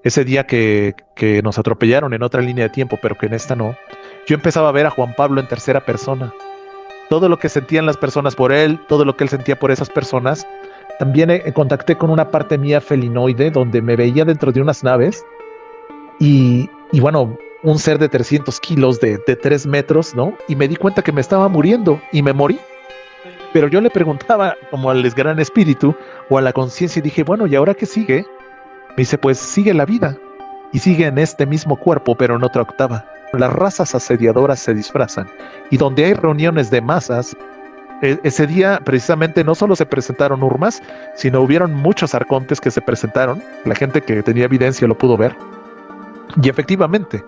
ese día que nos atropellaron en otra línea de tiempo, pero que en esta no, yo empezaba a ver a Juan Pablo en tercera persona. Todo lo que sentían las personas por él, todo lo que él sentía por esas personas. También contacté con una parte mía felinoide donde me veía dentro de unas naves y bueno, un ser de 300 kilos, de 3 metros, ¿no? Y me di cuenta que me estaba muriendo y me morí. Pero yo le preguntaba como al gran espíritu o a la conciencia y dije, bueno, ¿y ahora qué sigue? Me dice, pues sigue la vida y sigue en este mismo cuerpo, pero en otra octava. Las razas asediadoras se disfrazan y donde hay reuniones de masas, ese día precisamente no solo se presentaron urmas, sino hubieron muchos arcontes que se presentaron. La gente que tenía evidencia lo pudo ver. Y efectivamente,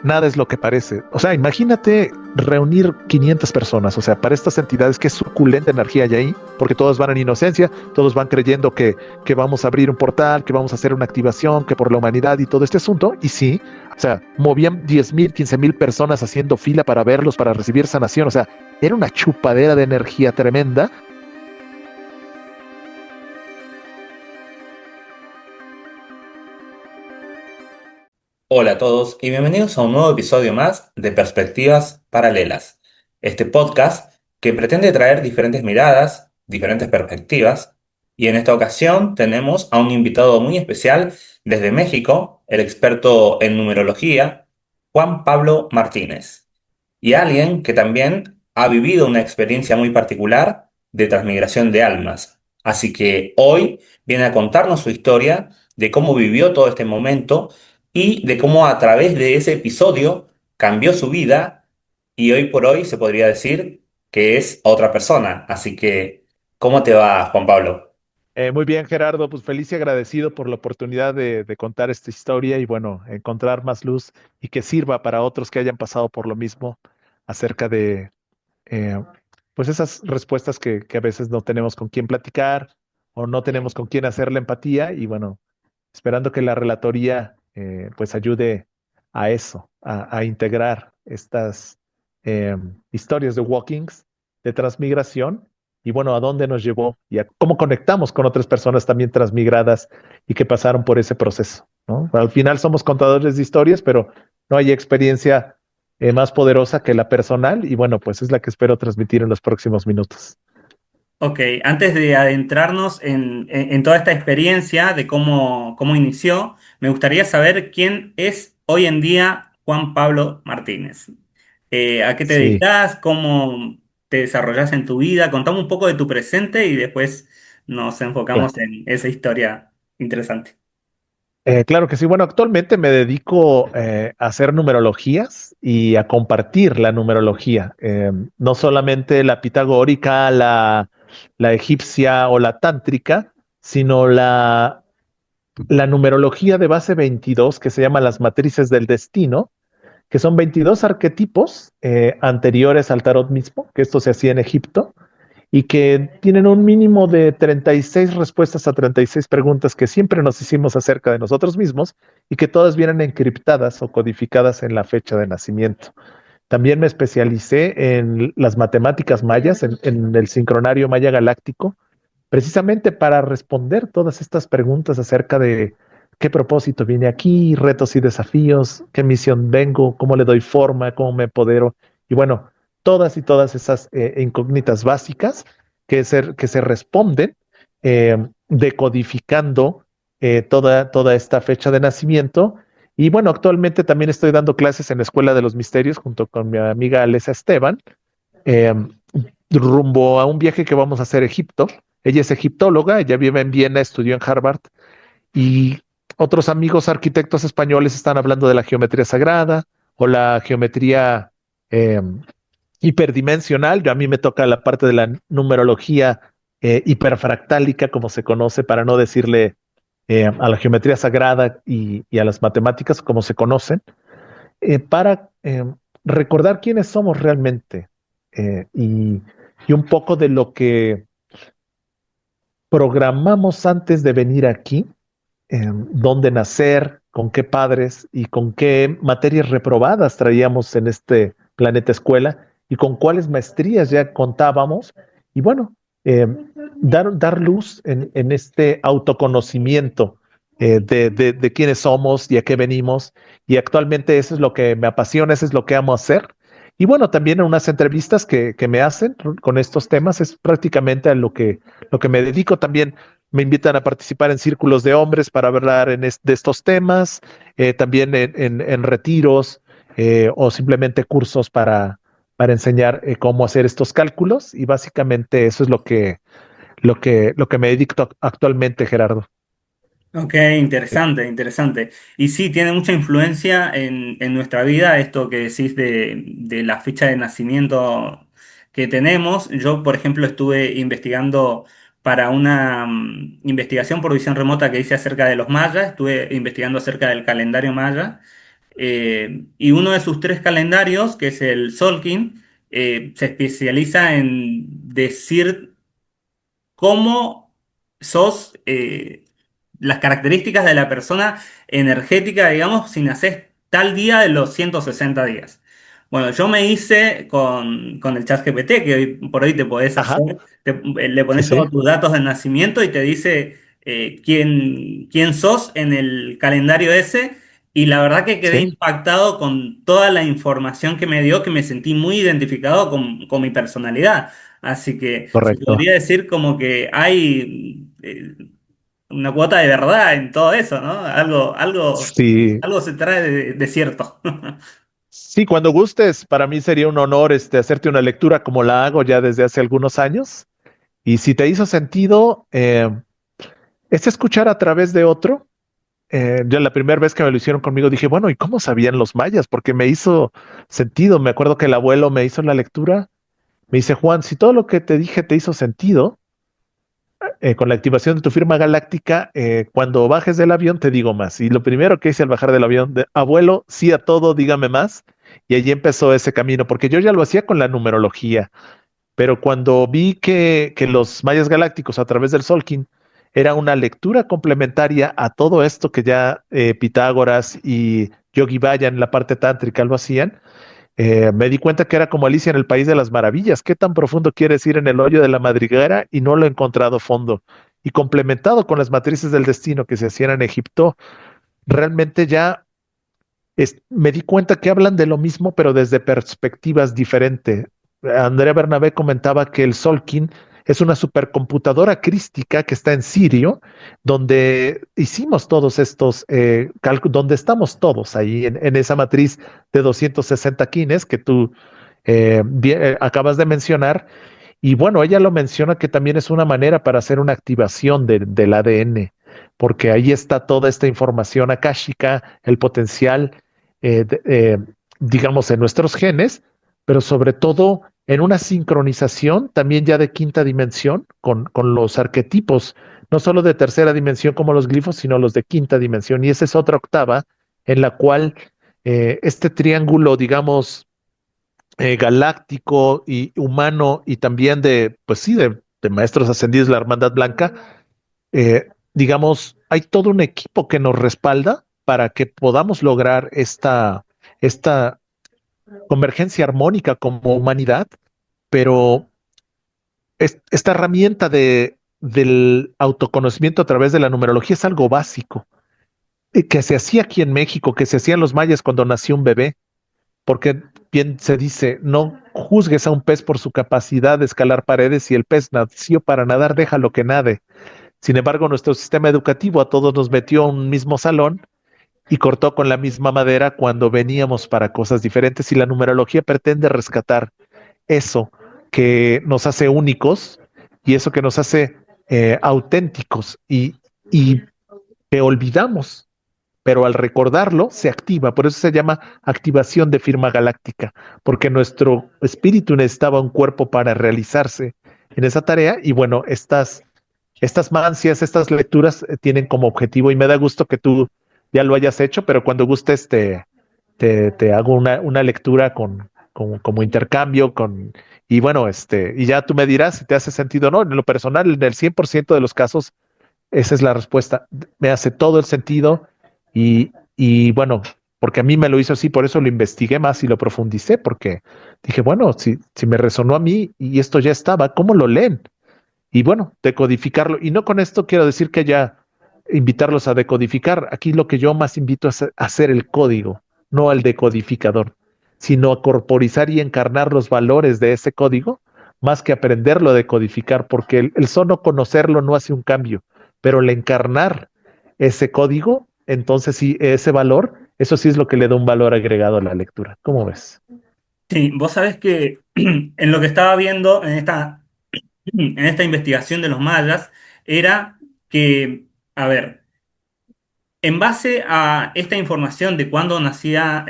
nada es lo que parece. O sea, imagínate reunir 500 personas. O sea, para estas entidades, qué suculenta energía hay ahí, porque todos van en inocencia, todos van creyendo que vamos a abrir un portal, que vamos a hacer una activación, que por la humanidad y todo este asunto. Y sí, o sea, movían 10,000, 15,000 personas haciendo fila para verlos, para recibir sanación. O sea, era una chupadera de energía tremenda. Hola a todos y bienvenidos a un nuevo episodio más de Perspectivas Paralelas, este podcast que pretende traer diferentes miradas, diferentes perspectivas, y en esta ocasión tenemos a un invitado muy especial desde México, el experto en numerología, Juan Pablo Martínez, y alguien que también ha vivido una experiencia muy particular de transmigración de almas. Así que hoy viene a contarnos su historia de cómo vivió todo este momento y de cómo a través de ese episodio cambió su vida y hoy por hoy se podría decir que es otra persona. Así que, ¿cómo te va, Juan Pablo? Muy bien, Gerardo, pues feliz y agradecido por la oportunidad de contar esta historia y bueno, encontrar más luz y que sirva para otros que hayan pasado por lo mismo acerca de eh, pues esas respuestas que a veces no tenemos con quién platicar o no tenemos con quién hacer la empatía y bueno, esperando que la relatoría pues ayude a eso, a integrar estas historias de walkings, de transmigración y bueno, a dónde nos llevó y a cómo conectamos con otras personas también transmigradas y que pasaron por ese proceso, ¿no? Al final somos contadores de historias, pero no hay experiencia más poderosa que la personal y bueno, pues es la que espero transmitir en los próximos minutos. Ok, antes de adentrarnos en toda esta experiencia de cómo inició, me gustaría saber quién es hoy en día Juan Pablo Martínez. ¿A qué te Sí. dedicas? ¿Cómo te desarrollas en tu vida? Contame un poco de tu presente y después nos enfocamos en esa historia interesante. Claro que sí. Bueno, actualmente me dedico a hacer numerologías y a compartir la numerología. No solamente la pitagórica, la egipcia o la tántrica, sino la numerología de base 22 que se llama las matrices del destino, que son 22 arquetipos anteriores al tarot mismo, que esto se hacía en Egipto y que tienen un mínimo de 36 respuestas a 36 preguntas que siempre nos hicimos acerca de nosotros mismos y que todas vienen encriptadas o codificadas en la fecha de nacimiento. También me especialicé en las matemáticas mayas, en el sincronario maya galáctico, precisamente para responder todas estas preguntas acerca de qué propósito vine aquí, retos y desafíos, qué misión vengo, cómo le doy forma, cómo me empodero. Y bueno, todas y todas esas incógnitas básicas que se responden decodificando toda esta fecha de nacimiento. Y bueno, actualmente también estoy dando clases en la Escuela de los Misterios junto con mi amiga Alessa Esteban, eh, rumbo a un viaje que vamos a hacer a Egipto. Ella es egiptóloga, ella vive en Viena, estudió en Harvard y otros amigos arquitectos españoles están hablando de la geometría sagrada o la geometría eh, hiperdimensional. Yo a mí me toca la parte de la numerología hiperfractálica, como se conoce, para no decirle a la geometría sagrada y a las matemáticas, como se conocen, para recordar quiénes somos realmente y un poco de lo que programamos antes de venir aquí, dónde nacer, con qué padres y con qué materias reprobadas traíamos en este planeta escuela y con cuáles maestrías ya contábamos. Y bueno, dar luz en este autoconocimiento de quiénes somos y a qué venimos. Y actualmente eso es lo que me apasiona, eso es lo que amo hacer. Y bueno, también en unas entrevistas que me hacen con estos temas es prácticamente a lo que me dedico. También me invitan a participar en círculos de hombres para hablar de estos temas, también en retiros o simplemente cursos para enseñar cómo hacer estos cálculos. Y básicamente eso es lo que me dedico actualmente, Gerardo. Ok, interesante, interesante. Y sí, tiene mucha influencia en nuestra vida esto que decís de la fecha de nacimiento que tenemos. Yo, por ejemplo, estuve investigando para una investigación por visión remota que hice acerca de los mayas, estuve investigando acerca del calendario maya, y uno de sus tres calendarios, que es el Solkin, se especializa en decir cómo sos, las características de la persona energética, digamos, si nacés tal día de los 160 días. Bueno, yo me hice con el ChatGPT, que hoy por hoy te podés Ajá, hacer, le sí, pones sí, todos tus datos de nacimiento y te dice quién sos en el calendario ese. Y la verdad que quedé sí, impactado con toda la información que me dio, que me sentí muy identificado con mi personalidad. Así que se correcto. podría decir como que hay una cuota de verdad en todo eso, ¿no? Sí, Algo se trae de cierto. sí, cuando gustes, para mí sería un honor hacerte una lectura como la hago ya desde hace algunos años. Y si te hizo sentido, es escuchar a través de otro. Ya la primera vez que me lo hicieron conmigo dije, bueno, ¿y cómo sabían los mayas? Porque me hizo sentido. Me acuerdo que el abuelo me hizo la lectura. Me dice, Juan, si todo lo que te dije te hizo sentido, con la activación de tu firma galáctica, cuando bajes del avión te digo más. Y lo primero que hice al bajar del avión, abuelo, sí a todo, dígame más. Y allí empezó ese camino, porque yo ya lo hacía con la numerología, pero cuando vi que los mayas galácticos a través del Solkin era una lectura complementaria a todo esto que ya Pitágoras y Yogi Bhayan en la parte tántrica lo hacían, me di cuenta que era como Alicia en el País de las Maravillas. ¿Qué tan profundo quieres ir en el hoyo de la madriguera? Y no lo he encontrado fondo. Y complementado con las matrices del destino que se hacían en Egipto, realmente ya me di cuenta que hablan de lo mismo, pero desde perspectivas diferentes. Andrea Bernabé comentaba que el Solkin es una supercomputadora crística que está en Sirio, donde hicimos todos estos cálculos, donde estamos todos ahí en esa matriz de 260 quines que tú acabas de mencionar. Y bueno, ella lo menciona que también es una manera para hacer una activación del ADN, porque ahí está toda esta información akáshica, el potencial, eh, de- eh, digamos, en nuestros genes, pero sobre todo en una sincronización también ya de quinta dimensión con los arquetipos, no solo de tercera dimensión como los glifos, sino los de quinta dimensión. Y esa es otra octava en la cual este triángulo, digamos, galáctico y humano y también pues sí, de maestros ascendidos de la Hermandad Blanca, digamos, hay todo un equipo que nos respalda para que podamos lograr esta convergencia armónica como humanidad, pero esta herramienta del autoconocimiento a través de la numerología es algo básico, que se hacía aquí en México, que se hacían los mayas cuando nació un bebé, porque bien se dice, no juzgues a un pez por su capacidad de escalar paredes. Si el pez nació para nadar, déjalo que nade. Sin embargo, nuestro sistema educativo a todos nos metió a un mismo salón y cortó con la misma madera cuando veníamos para cosas diferentes, y la numerología pretende rescatar eso que nos hace únicos y eso que nos hace auténticos y que olvidamos, pero al recordarlo se activa. Por eso se llama activación de firma galáctica, porque nuestro espíritu necesitaba un cuerpo para realizarse en esa tarea. Y bueno, estas mancias, estas lecturas tienen como objetivo, y me da gusto que tú ya lo hayas hecho, pero cuando gustes te hago una lectura como intercambio y bueno, y ya tú me dirás si te hace sentido o no. En lo personal, en el 100% de los casos, esa es la respuesta. Me hace todo el sentido y bueno, porque a mí me lo hizo así, por eso lo investigué más y lo profundicé, porque dije, bueno, si me resonó a mí y esto ya estaba, ¿cómo lo leen? Y bueno, decodificarlo. Y no con esto quiero decir que ya invitarlos a decodificar. Aquí lo que yo más invito es a hacer el código, no al decodificador, sino a corporizar y encarnar los valores de ese código, más que aprenderlo a decodificar, porque el solo conocerlo no hace un cambio, pero el encarnar ese código, entonces sí, ese valor, eso sí es lo que le da un valor agregado a la lectura. ¿Cómo ves? Sí, vos sabés que en lo que estaba viendo en esta investigación de los mayas era que, a ver, en base a esta información de cuándo nacía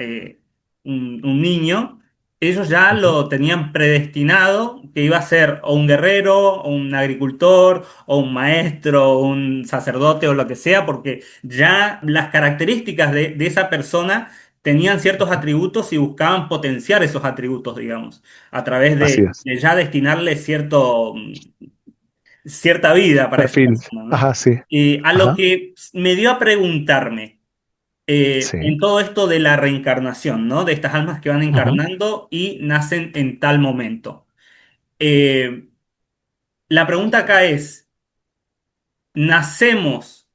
un niño, ellos ya Ujú. lo tenían predestinado que iba a ser o un guerrero, o un agricultor, o un maestro, o un sacerdote, o lo que sea, porque ya las características de esa persona tenían ciertos atributos y buscaban potenciar esos atributos, digamos, a través Así de, es. de ya destinarle cierta vida para esa Perfil. persona, ¿no? Ajá, sí. Y a lo Ajá, que me dio a preguntarme, sí. en todo esto de la reencarnación, ¿no? De estas almas que van Ujú. encarnando y nacen en tal momento. Eh, la pregunta acá es, ¿nacemos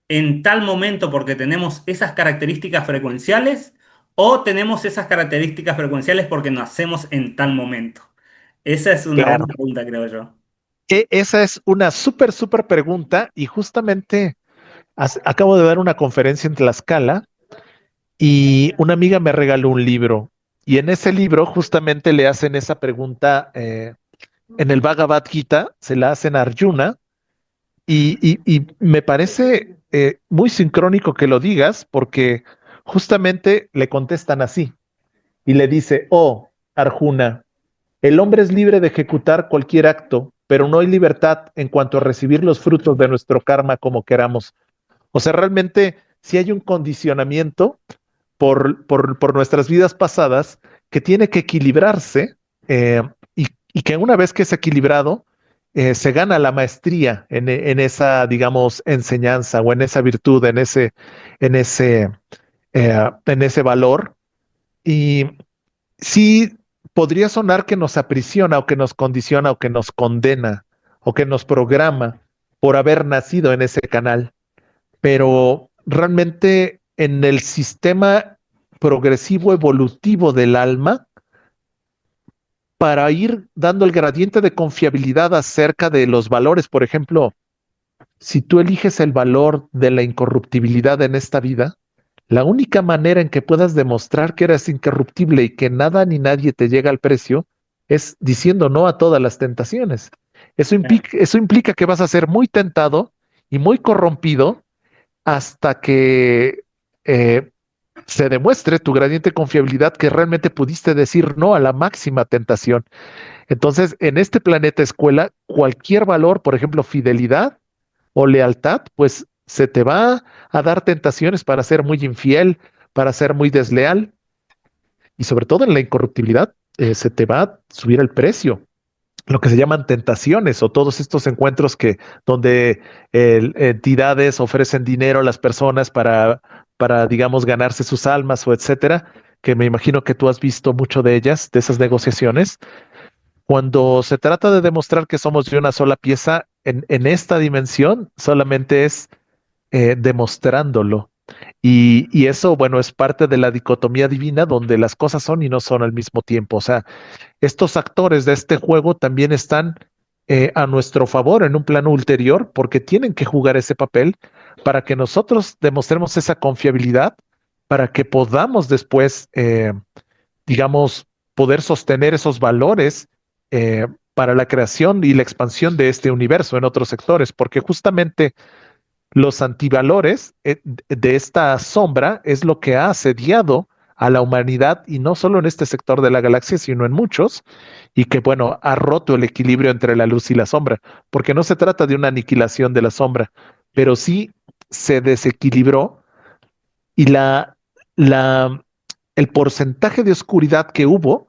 en tal momento porque tenemos esas características frecuenciales o tenemos esas características frecuenciales porque nacemos en tal momento? Esa es una Claro. buena pregunta, creo yo. Esa es una súper pregunta y justamente acabo de dar una conferencia en Tlaxcala y una amiga me regaló un libro y en ese libro justamente le hacen esa pregunta en el Bhagavad Gita, se la hacen a Arjuna y me parece muy sincrónico que lo digas porque justamente le contestan así y le dice, oh, Arjuna, el hombre es libre de ejecutar cualquier acto, pero no hay libertad en cuanto a recibir los frutos de nuestro karma como queramos. O sea, realmente si hay un condicionamiento por nuestras vidas pasadas que tiene que equilibrarse eh, y que una vez que es equilibrado, se gana la maestría en esa, digamos, enseñanza o en esa virtud, en ese, en ese valor. Y sí podría sonar que nos aprisiona o que nos condiciona o que nos condena o que nos programa por haber nacido en ese canal, pero realmente en el sistema progresivo evolutivo del alma, para ir dando el gradiente de confiabilidad acerca de los valores, por ejemplo, si tú eliges el valor de la incorruptibilidad en esta vida, la única manera en que puedas demostrar que eres incorruptible y que nada ni nadie te llega al precio es diciendo no a todas las tentaciones. Eso implica que vas a ser muy tentado y muy corrompido hasta que eh, se demuestre tu gradiente de confiabilidad que realmente pudiste decir no a la máxima tentación. Entonces, en este planeta escuela, cualquier valor, por ejemplo, fidelidad o lealtad, pues se te va a dar tentaciones para ser muy infiel, para ser muy desleal y sobre todo en la incorruptibilidad, se te va a subir el precio, lo que se llaman tentaciones o todos estos encuentros que donde entidades ofrecen dinero a las personas para, digamos, ganarse sus almas o etcétera, que me imagino que tú has visto mucho de ellas, de esas negociaciones. Cuando se trata de demostrar que somos de una sola pieza, en esta dimensión solamente es demostrándolo. Y eso, bueno, es parte de la dicotomía divina donde las cosas son y no son al mismo tiempo. O sea, estos actores de este juego también están a nuestro favor en un plano ulterior porque tienen que jugar ese papel para que nosotros demostremos esa confiabilidad, para que podamos después, digamos, poder sostener esos valores para la creación y la expansión de este universo en otros sectores, porque justamente los antivalores de esta sombra es lo que ha asediado a la humanidad y no solo en este sector de la galaxia, sino en muchos, y que, bueno, ha roto el equilibrio entre la luz y la sombra, porque no se trata de una aniquilación de la sombra, pero sí se desequilibró y la, el porcentaje de oscuridad que hubo,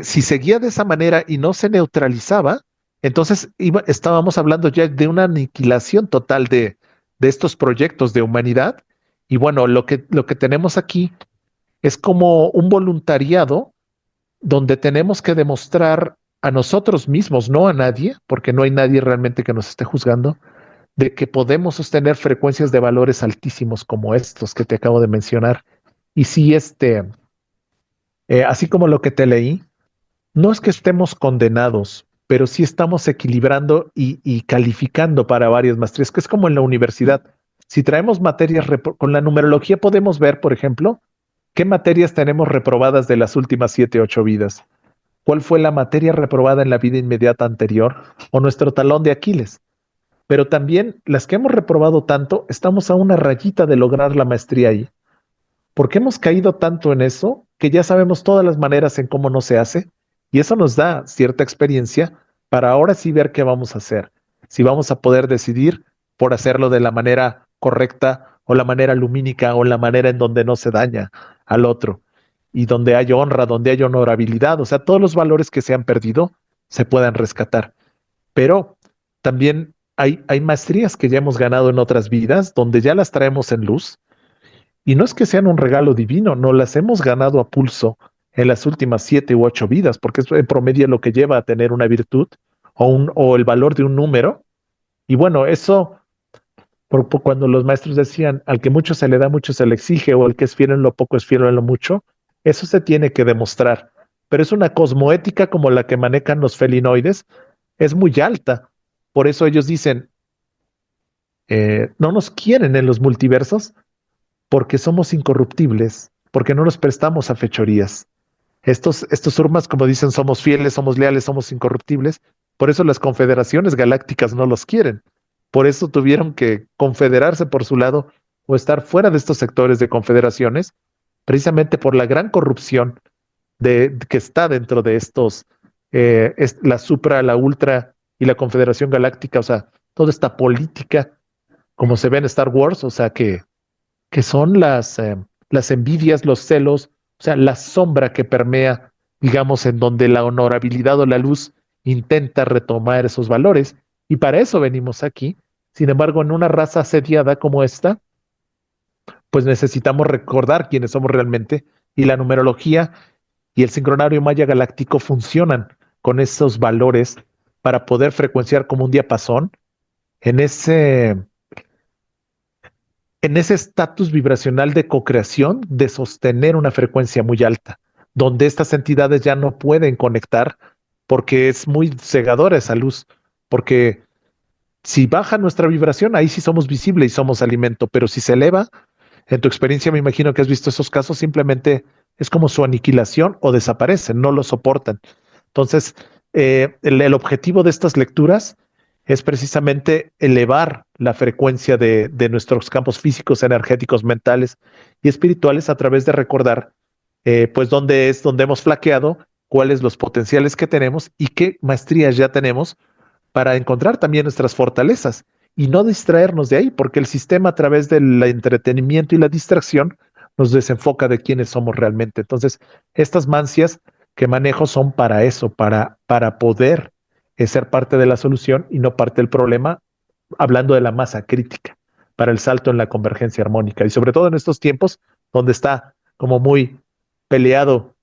si seguía de esa manera y no se neutralizaba, entonces estábamos hablando ya de una aniquilación total de estos proyectos de humanidad. Y bueno, lo que tenemos aquí es como un voluntariado donde tenemos que demostrar a nosotros mismos, no a nadie, porque no hay nadie realmente que nos esté juzgando, de que podemos sostener frecuencias de valores altísimos como estos que te acabo de mencionar. Y sí, así como lo que te leí, no es que estemos condenados, pero sí estamos equilibrando y calificando para varias maestrías, que es como en la universidad. Si traemos materias con la numerología, podemos ver, por ejemplo, qué materias tenemos reprobadas de las últimas 7, 8 vidas. ¿Cuál fue la materia reprobada en la vida inmediata anterior o nuestro talón de Aquiles? Pero también las que hemos reprobado tanto, estamos a una rayita de lograr la maestría ahí. Porque hemos caído tanto en eso que ya sabemos todas las maneras en cómo no se hace y eso nos da cierta experiencia para ahora sí ver qué vamos a hacer. Si vamos a poder decidir por hacerlo de la manera correcta o la manera lumínica o la manera en donde no se daña al otro y donde hay honra, donde hay honorabilidad, o sea, todos los valores que se han perdido se puedan rescatar. Pero también hay maestrías que ya hemos ganado en otras vidas donde ya las traemos en luz y no es que sean un regalo divino, no las hemos ganado a pulso en las últimas 7 u 8 vidas, porque es en promedio lo que lleva a tener una virtud o el valor de un número. Y bueno, eso, cuando los maestros decían, al que mucho se le da, mucho se le exige, o el que es fiel en lo poco es fiel en lo mucho, eso se tiene que demostrar. Pero es una cosmoética como la que manejan los felinoides, es muy alta. Por eso ellos dicen, no nos quieren en los multiversos porque somos incorruptibles, porque no nos prestamos a fechorías. Estos urmas, como dicen, somos fieles, somos leales, somos incorruptibles. Por eso las confederaciones galácticas no los quieren. Por eso tuvieron que confederarse por su lado o estar fuera de estos sectores de confederaciones, precisamente por la gran corrupción que está dentro de estos, la supra, la ultra y la confederación galáctica, o sea, toda esta política, como se ve en Star Wars, o sea, que son las envidias, los celos, o sea, la sombra que permea, digamos, en donde la honorabilidad o la luz intenta retomar esos valores. Y para eso venimos aquí. Sin embargo, en una raza asediada como esta, pues necesitamos recordar quiénes somos realmente y la numerología y el sincronario maya galáctico funcionan con esos valores para poder frecuenciar como un diapasón en ese estatus vibracional de co-creación, de sostener una frecuencia muy alta, donde estas entidades ya no pueden conectar porque es muy cegadora esa luz, porque si baja nuestra vibración, ahí sí somos visibles y somos alimento, pero si se eleva, en tu experiencia me imagino que has visto esos casos, simplemente es como su aniquilación o desaparecen, no lo soportan. Entonces, el objetivo de estas lecturas es precisamente elevar la frecuencia de nuestros campos físicos, energéticos, mentales y espirituales a través de recordar, pues, donde hemos flaqueado, cuáles los potenciales que tenemos y qué maestrías ya tenemos para encontrar también nuestras fortalezas y no distraernos de ahí, porque el sistema a través del entretenimiento y la distracción nos desenfoca de quiénes somos realmente. Entonces, estas mancias que manejo son para eso, para poder ser parte de la solución y no parte del problema, hablando de la masa crítica, para el salto en la convergencia armónica. Y sobre todo en estos tiempos donde está como muy peleado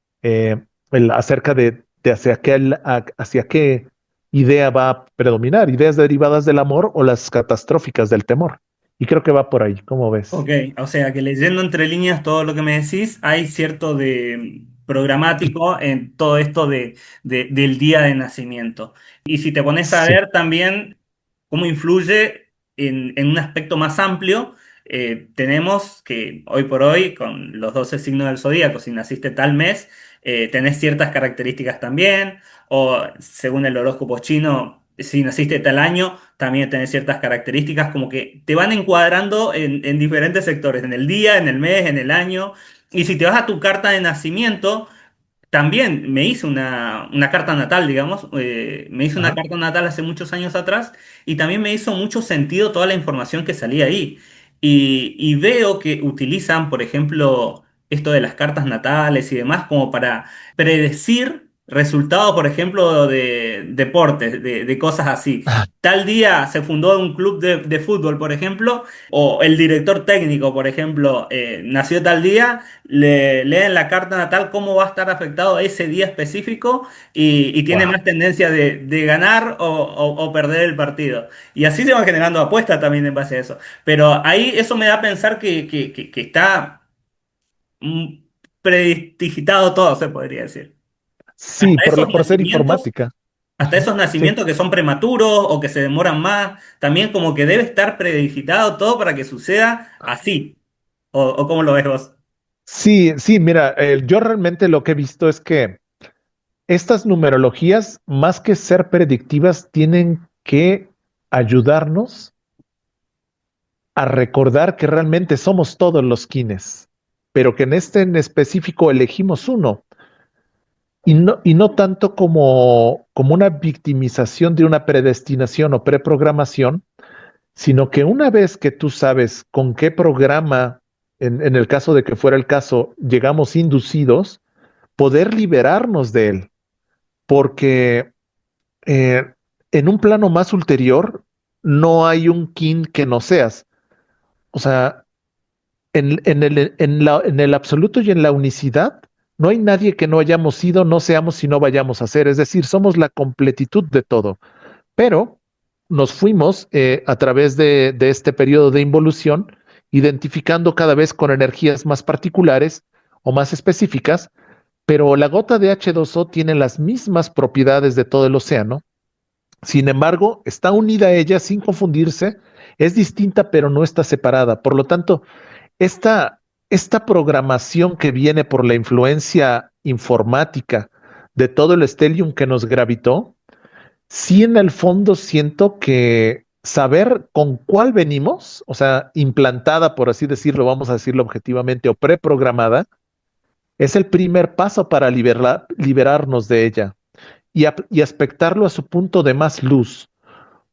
acerca de hacia qué idea va a predominar, ideas derivadas del amor o las catastróficas del temor. Y creo que va por ahí, ¿cómo ves? Ok, o sea que leyendo entre líneas todo lo que me decís, hay cierto de programático en todo esto del día de nacimiento. Y si te pones a Sí, ver también cómo influye en un aspecto más amplio, tenemos que hoy por hoy, con los 12 signos del zodíaco, si naciste tal mes, tenés ciertas características también, o según el horóscopo chino, si naciste tal año, también tenés ciertas características, como que te van encuadrando en diferentes sectores, en el día, en el mes, en el año. Y si te vas a tu carta de nacimiento, también me hice una carta natal, digamos, me hice una ajá, carta natal hace muchos años atrás y también me hizo mucho sentido toda la información que salía ahí. Y veo que utilizan, por ejemplo, esto de las cartas natales y demás como para predecir resultados, por ejemplo, de deportes, de cosas así. Ah, Tal día se fundó un club de fútbol, por ejemplo, o el director técnico, por ejemplo, nació tal día, le leen la carta natal cómo va a estar afectado ese día específico y tiene wow. más tendencia de ganar o perder el partido. Y así se van generando apuestas también en base a eso. Pero ahí eso me da a pensar que está mm, prestidigitado todo, se podría decir. Sí, Hasta esos por ser nacimientos, informática. hasta Ujú, esos sí. nacimientos que son prematuros o que se demoran más, también como que debe estar predigitado todo para que suceda así. O cómo lo ves vos. Sí, sí, mira, yo realmente lo que he visto es que estas numerologías, más que ser predictivas, tienen que ayudarnos a recordar que realmente somos todos los quines, pero que en este en específico elegimos uno y no tanto como una victimización de una predestinación o preprogramación, sino que una vez que tú sabes con qué programa, en el caso de que fuera el caso, llegamos inducidos, poder liberarnos de él, porque eh, en un plano más ulterior no hay un kin que no seas. O sea, en el absoluto y en la unicidad, no hay nadie que no hayamos sido, no seamos y no vayamos a ser. Es decir, somos la completitud de todo. Pero nos fuimos a través de este periodo de involución, identificando cada vez con energías más particulares o más específicas, pero la gota de H2O tiene las mismas propiedades de todo el océano. Sin embargo, está unida a ella sin confundirse, es distinta pero no está separada. Por lo tanto, esta, esta programación que viene por la influencia informática de todo el stellium que nos gravitó, sí en el fondo siento que saber con cuál venimos, o sea, implantada, por así decirlo, vamos a decirlo objetivamente, o preprogramada, es el primer paso para liberarnos de ella y aspectarlo a su punto de más luz,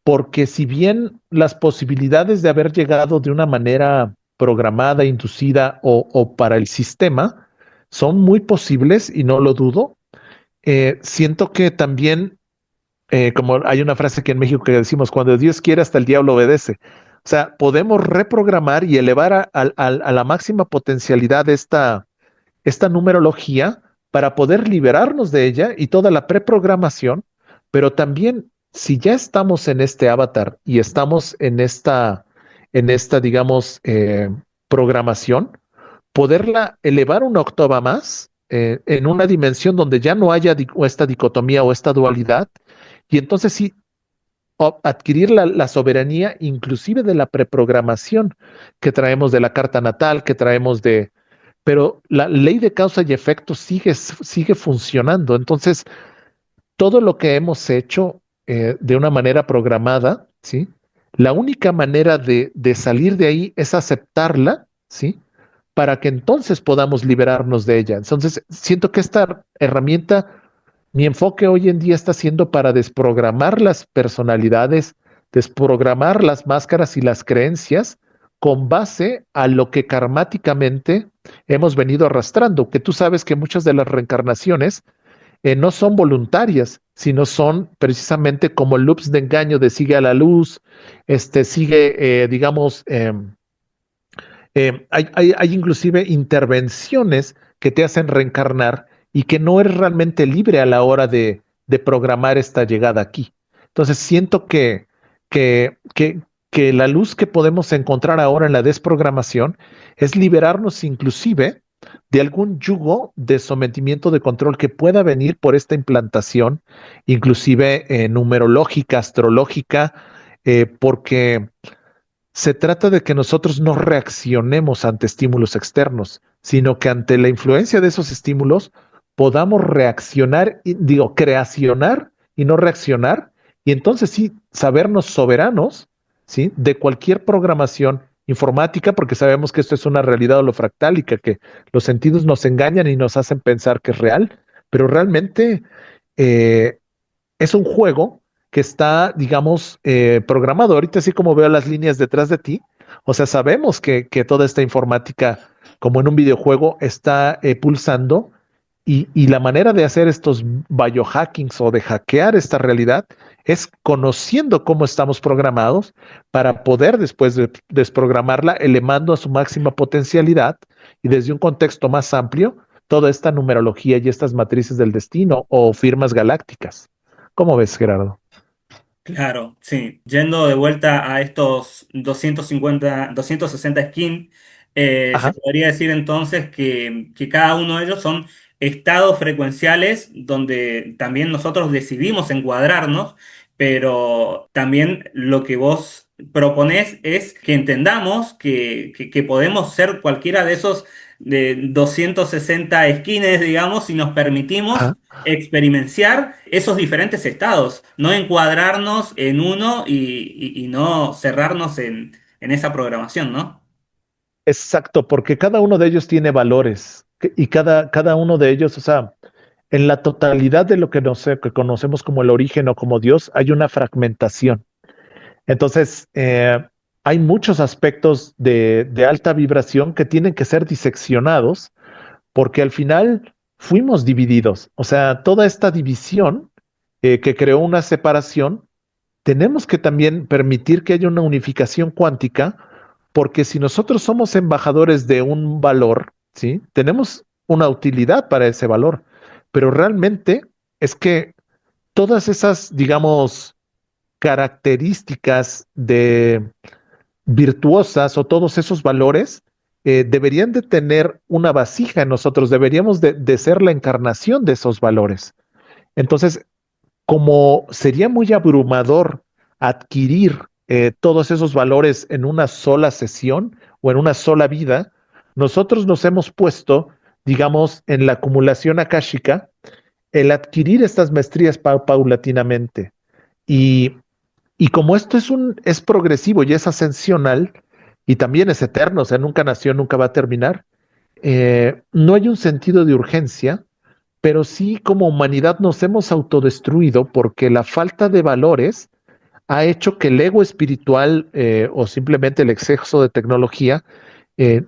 porque si bien las posibilidades de haber llegado de una manera programada, inducida o para el sistema son muy posibles y no lo dudo, siento que también, como hay una frase aquí en México que decimos, cuando Dios quiere hasta el diablo obedece. O sea, podemos reprogramar y elevar a la máxima potencialidad esta numerología para poder liberarnos de ella y toda la preprogramación, pero también si ya estamos en este avatar y estamos en esta digamos, programación, poderla elevar una octava más en una dimensión donde ya no haya esta dicotomía o esta dualidad, y entonces sí adquirir la soberanía inclusive de la preprogramación que traemos de la carta natal, que traemos de, pero la ley de causa y efecto sigue funcionando. Entonces, todo lo que hemos hecho de una manera programada, ¿sí? La única manera de salir de ahí es aceptarla, ¿sí? Para que entonces podamos liberarnos de ella. Entonces, siento que esta herramienta, mi enfoque hoy en día está siendo para desprogramar las personalidades, desprogramar las máscaras y las creencias con base a lo que karmáticamente hemos venido arrastrando, que tú sabes que muchas de las reencarnaciones no son voluntarias, sino son precisamente como loops de engaño de sigue a la luz, sigue, digamos, hay inclusive intervenciones que te hacen reencarnar y que no eres realmente libre a la hora de programar esta llegada aquí. Entonces siento que, que, que la luz que podemos encontrar ahora en la desprogramación es liberarnos inclusive de algún yugo de sometimiento de control que pueda venir por esta implantación, inclusive numerológica, astrológica, porque se trata de que nosotros no reaccionemos ante estímulos externos, sino que ante la influencia de esos estímulos podamos reaccionar, digo, creacionar y no reaccionar, y entonces sí, sabernos soberanos, ¿sí? De cualquier programación informática, porque sabemos que esto es una realidad holofractálica, que los sentidos nos engañan y nos hacen pensar que es real, pero realmente eh, es un juego que está, digamos, programado. Ahorita así como veo las líneas detrás de ti, o sea, sabemos que toda esta informática, como en un videojuego, está pulsando Y la manera de hacer estos biohackings o de hackear esta realidad es conociendo cómo estamos programados para poder después de desprogramarla, elevando a su máxima potencialidad y desde un contexto más amplio, toda esta numerología y estas matrices del destino o firmas galácticas. ¿Cómo ves, Gerardo? Claro, sí. Yendo de vuelta a estos 260 skin, se Ajá, podría decir entonces que cada uno de ellos son estados frecuenciales donde también nosotros decidimos encuadrarnos, pero también lo que vos proponés es que entendamos que podemos ser cualquiera de esos de 260 skins, digamos, si nos permitimos ajá. experimentar esos diferentes estados, no encuadrarnos en uno y no cerrarnos en esa programación, ¿no? Exacto, porque cada uno de ellos tiene valores y cada uno de ellos, o sea, en la totalidad de lo que, que conocemos como el origen o como Dios, hay una fragmentación. Entonces, hay muchos aspectos de alta vibración que tienen que ser diseccionados porque al final fuimos divididos. O sea, toda esta división que creó una separación, tenemos que también permitir que haya una unificación cuántica, porque si nosotros somos embajadores de un valor, ¿sí? Tenemos una utilidad para ese valor, pero realmente es que todas esas, digamos, características de virtuosas o todos esos valores deberían de tener una vasija en nosotros, deberíamos de ser la encarnación de esos valores. Entonces, como sería muy abrumador adquirir todos esos valores en una sola sesión o en una sola vida, nosotros nos hemos puesto, digamos, en la acumulación akáshica, el adquirir estas maestrías paulatinamente. Y y como esto es progresivo y es ascensional y también es eterno, o sea, nunca nació, nunca va a terminar, no hay un sentido de urgencia, pero sí como humanidad nos hemos autodestruido porque la falta de valores ha hecho que el ego espiritual o simplemente el exceso de tecnología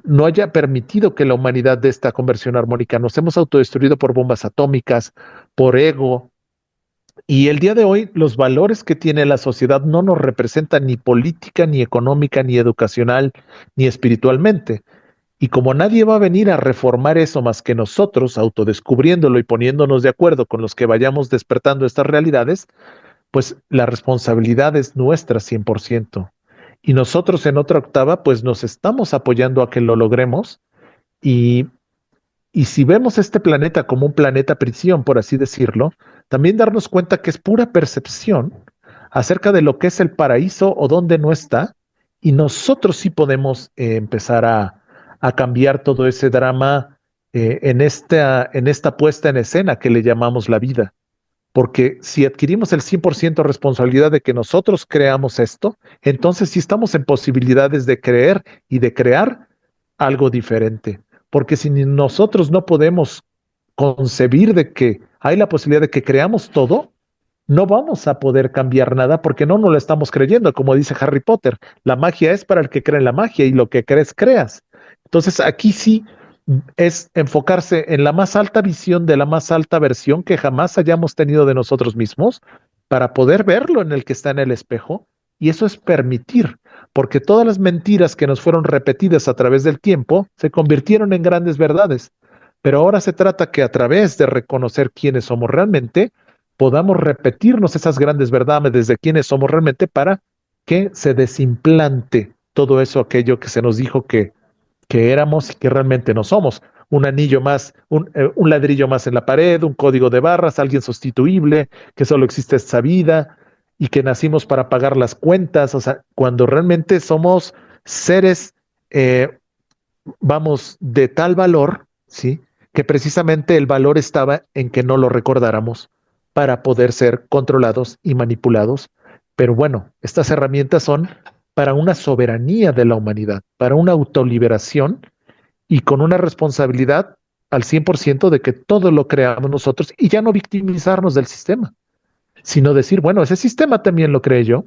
no haya permitido que la humanidad dé esta conversión armónica. Nos hemos autodestruido por bombas atómicas, por ego, y el día de hoy, los valores que tiene la sociedad no nos representan ni política, ni económica, ni educacional, ni espiritualmente. Y como nadie va a venir a reformar eso más que nosotros, autodescubriéndolo y poniéndonos de acuerdo con los que vayamos despertando estas realidades, pues la responsabilidad es nuestra 100%. Y nosotros en otra octava, pues nos estamos apoyando a que lo logremos. Y y si vemos este planeta como un planeta prisión, por así decirlo, también darnos cuenta que es pura percepción acerca de lo que es el paraíso o dónde no está, y nosotros sí podemos empezar a cambiar todo ese drama en esta puesta en escena que le llamamos la vida. Porque si adquirimos el 100% responsabilidad de que nosotros creamos esto, entonces sí estamos en posibilidades de creer y de crear algo diferente. Porque si nosotros no podemos concebir de que hay la posibilidad de que creamos todo, no vamos a poder cambiar nada porque no nos lo estamos creyendo. Como dice Harry Potter, la magia es para el que cree en la magia y lo que crees, creas. Entonces aquí sí es enfocarse en la más alta visión de la más alta versión que jamás hayamos tenido de nosotros mismos para poder verlo en el que está en el espejo. Y eso es permitir, porque todas las mentiras que nos fueron repetidas a través del tiempo se convirtieron en grandes verdades. Pero ahora se trata que a través de reconocer quiénes somos realmente, podamos repetirnos esas grandes verdades de quiénes somos realmente para que se desimplante todo eso, aquello que se nos dijo que éramos y que realmente no somos. Un anillo más, un ladrillo más en la pared, un código de barras, alguien sustituible, que solo existe esta vida y que nacimos para pagar las cuentas, o sea, cuando realmente somos seres, vamos, de tal valor, ¿sí? Que precisamente el valor estaba en que no lo recordáramos para poder ser controlados y manipulados. Pero bueno, estas herramientas son para una soberanía de la humanidad, para una autoliberación y con una responsabilidad al 100% de que todo lo creamos nosotros y ya no victimizarnos del sistema, sino decir, bueno, ese sistema también lo creé yo,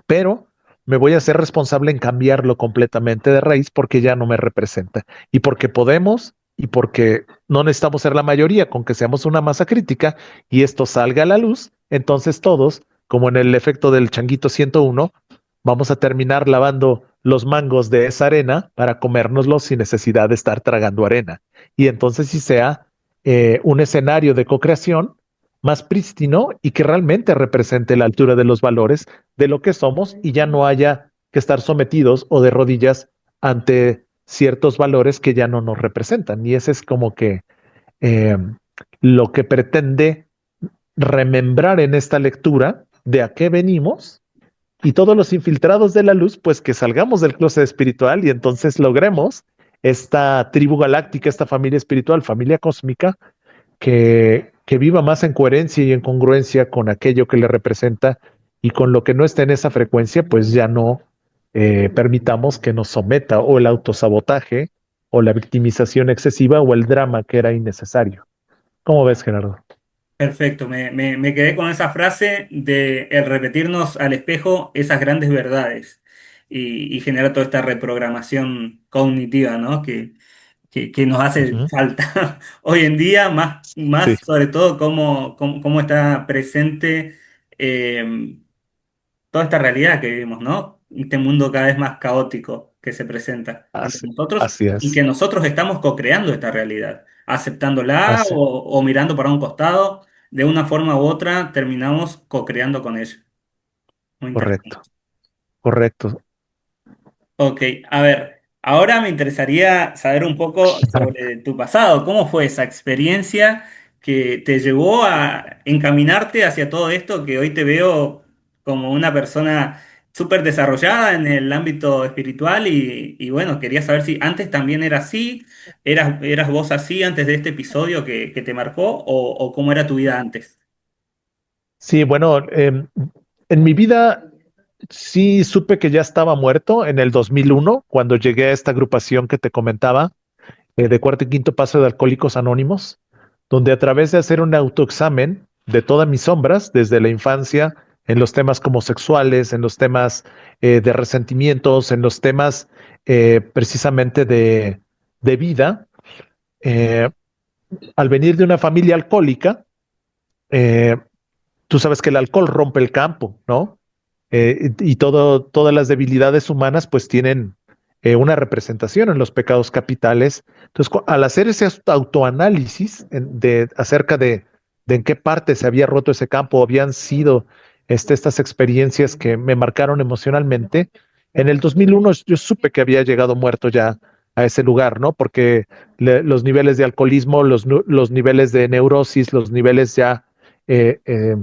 pero me voy a ser responsable en cambiarlo completamente de raíz porque ya no me representa y porque podemos y porque no necesitamos ser la mayoría, con que seamos una masa crítica y esto salga a la luz, entonces todos, como en el efecto del changuito 101, vamos a terminar lavando los mangos de esa arena para comérnoslos sin necesidad de estar tragando arena. Y entonces sí sea un escenario de co-creación más prístino y que realmente represente la altura de los valores de lo que somos y ya no haya que estar sometidos o de rodillas ante ciertos valores que ya no nos representan. Y ese es como que eh, lo que pretende remembrar en esta lectura de a qué venimos y todos los infiltrados de la luz, pues que salgamos del closet espiritual y entonces logremos esta tribu galáctica, esta familia espiritual, familia cósmica, que viva más en coherencia y en congruencia con aquello que le representa y con lo que no esté en esa frecuencia, pues ya no permitamos que nos someta o el autosabotaje o la victimización excesiva o el drama que era innecesario. ¿Cómo ves, Gerardo? Perfecto, me quedé con esa frase de el repetirnos al espejo esas grandes verdades y generar toda esta reprogramación cognitiva, ¿no? Que nos hace Ujú. falta hoy en día, Sí, más sobre todo cómo está presente eh, toda esta realidad que vivimos, ¿no? Este mundo cada vez más caótico que se presenta ante así, nosotros así y que es. nosotros estamos co-creando esta realidad, aceptándola Así, o mirando para un costado, de una forma u otra terminamos co-creando con ella. Muy interesante. correcto, correcto. Ok, a ver, ahora me interesaría saber un poco sobre tu pasado. ¿Cómo fue esa experiencia que te llevó a encaminarte hacia todo esto que hoy te veo como una persona súper desarrollada en el ámbito espiritual? Y bueno, quería saber si antes también era así, eras vos así antes de este episodio que te marcó o cómo era tu vida antes. Sí, bueno, en mi vida sí supe que ya estaba muerto en el 2001 cuando llegué a esta agrupación que te comentaba, de cuarto y quinto paso de Alcohólicos Anónimos, donde a través de hacer un autoexamen de todas mis sombras, desde la infancia, en los temas como sexuales, en los temas de resentimientos, en los temas precisamente de vida, eh, al venir de una familia alcohólica, eh, tú sabes que el alcohol rompe el campo, ¿no? Y todas las debilidades humanas pues tienen una representación en los pecados capitales. Entonces, al hacer ese autoanálisis acerca de en qué parte se había roto ese campo, habían sido estas experiencias que me marcaron emocionalmente, en el 2001 yo supe que había llegado muerto ya a ese lugar, ¿no? Porque los niveles de alcoholismo, los niveles de neurosis, los niveles ya eh, eh,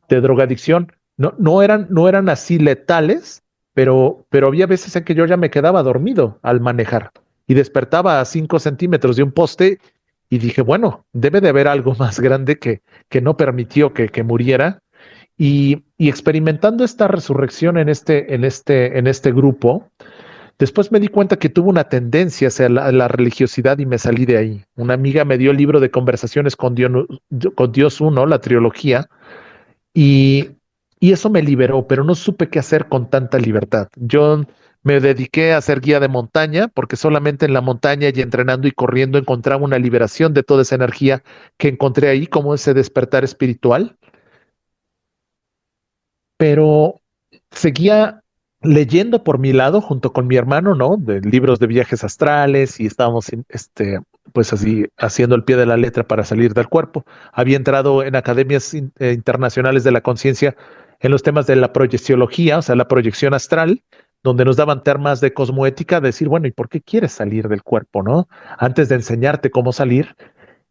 de drogadicción, no eran así letales, pero había veces en que yo ya me quedaba dormido al manejar y despertaba a 5 centímetros de un poste y dije, bueno, debe de haber algo más grande que no permitió que muriera. Y experimentando esta resurrección en este grupo, después me di cuenta que tuvo una tendencia hacia la religiosidad y me salí de ahí. Una amiga me dio el libro de conversaciones con Dios uno, la trilogía, y, y eso me liberó, pero no supe qué hacer con tanta libertad. Yo me dediqué a ser guía de montaña porque solamente en la montaña y entrenando y corriendo encontraba una liberación de toda esa energía que encontré ahí como ese despertar espiritual, pero seguía leyendo por mi lado junto con mi hermano, ¿no? De libros de viajes astrales y estábamos, pues así, haciendo el pie de la letra para salir del cuerpo. Había entrado en academias internacionales de la conciencia en los temas de la proyecciología, o sea, la proyección astral, donde nos daban temas de cosmoética, decir, bueno, ¿y por qué quieres salir del cuerpo, no? Antes de enseñarte cómo salir.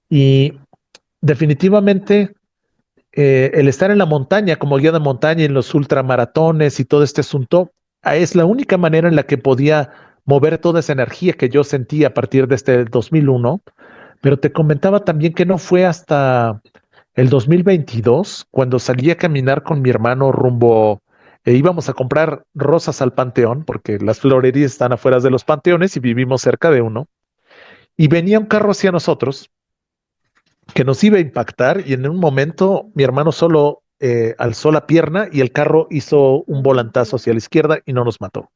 Y definitivamente el estar en la montaña como guía de montaña en los ultramaratones y todo este asunto, es la única manera en la que podía mover toda esa energía que yo sentía a partir de este 2001. Pero te comentaba también que no fue hasta el 2022 cuando salí a caminar con mi hermano rumbo, íbamos a comprar rosas al panteón, porque las florerías están afuera de los panteones y vivimos cerca de uno. Y venía un carro hacia nosotros que nos iba a impactar y en un momento mi hermano solo alzó la pierna y el carro hizo un volantazo hacia la izquierda y no nos mató.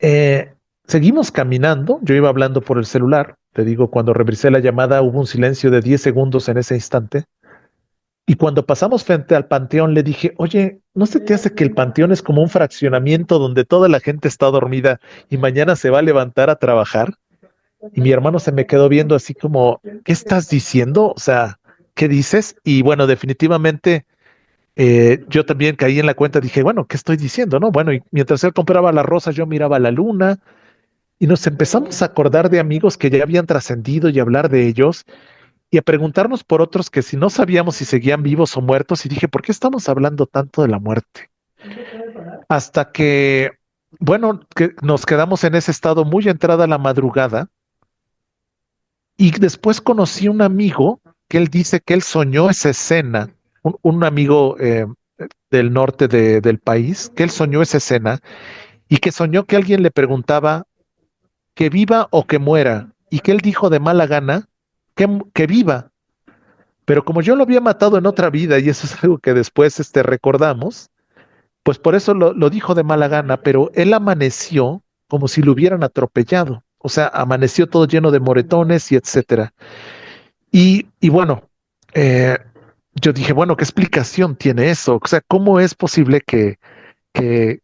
Eh, Seguimos caminando, yo iba hablando por el celular Te digo, cuando revisé la llamada hubo un silencio de 10 segundos en ese instante. Y cuando pasamos frente al panteón le dije, oye, ¿no se te hace que el panteón es como un fraccionamiento donde toda la gente está dormida y mañana se va a levantar a trabajar? Y mi hermano se me quedó viendo así como, ¿qué estás diciendo? O sea, ¿qué dices? Y bueno, definitivamente yo también caí en la cuenta, dije, bueno, ¿qué estoy diciendo? No, bueno, y mientras él compraba las rosas, yo miraba la luna y nos empezamos a acordar de amigos que ya habían trascendido y hablar de ellos y a preguntarnos por otros que si no sabíamos si seguían vivos o muertos. Y dije, ¿por qué estamos hablando tanto de la muerte? Hasta que, bueno, que nos quedamos en ese estado muy entrada la madrugada. Y después conocí un amigo que él dice que él soñó esa escena, un amigo del norte del país, que él soñó esa escena y que soñó que alguien le preguntaba que viva o que muera y que él dijo de mala gana que viva. Pero como yo lo había matado en otra vida y eso es algo que después recordamos, pues por eso lo dijo de mala gana, pero él amaneció como si lo hubieran atropellado. O sea, amaneció todo lleno de moretones y etcétera. Y bueno, eh, yo dije, bueno, ¿qué explicación tiene eso? O sea, ¿cómo es posible que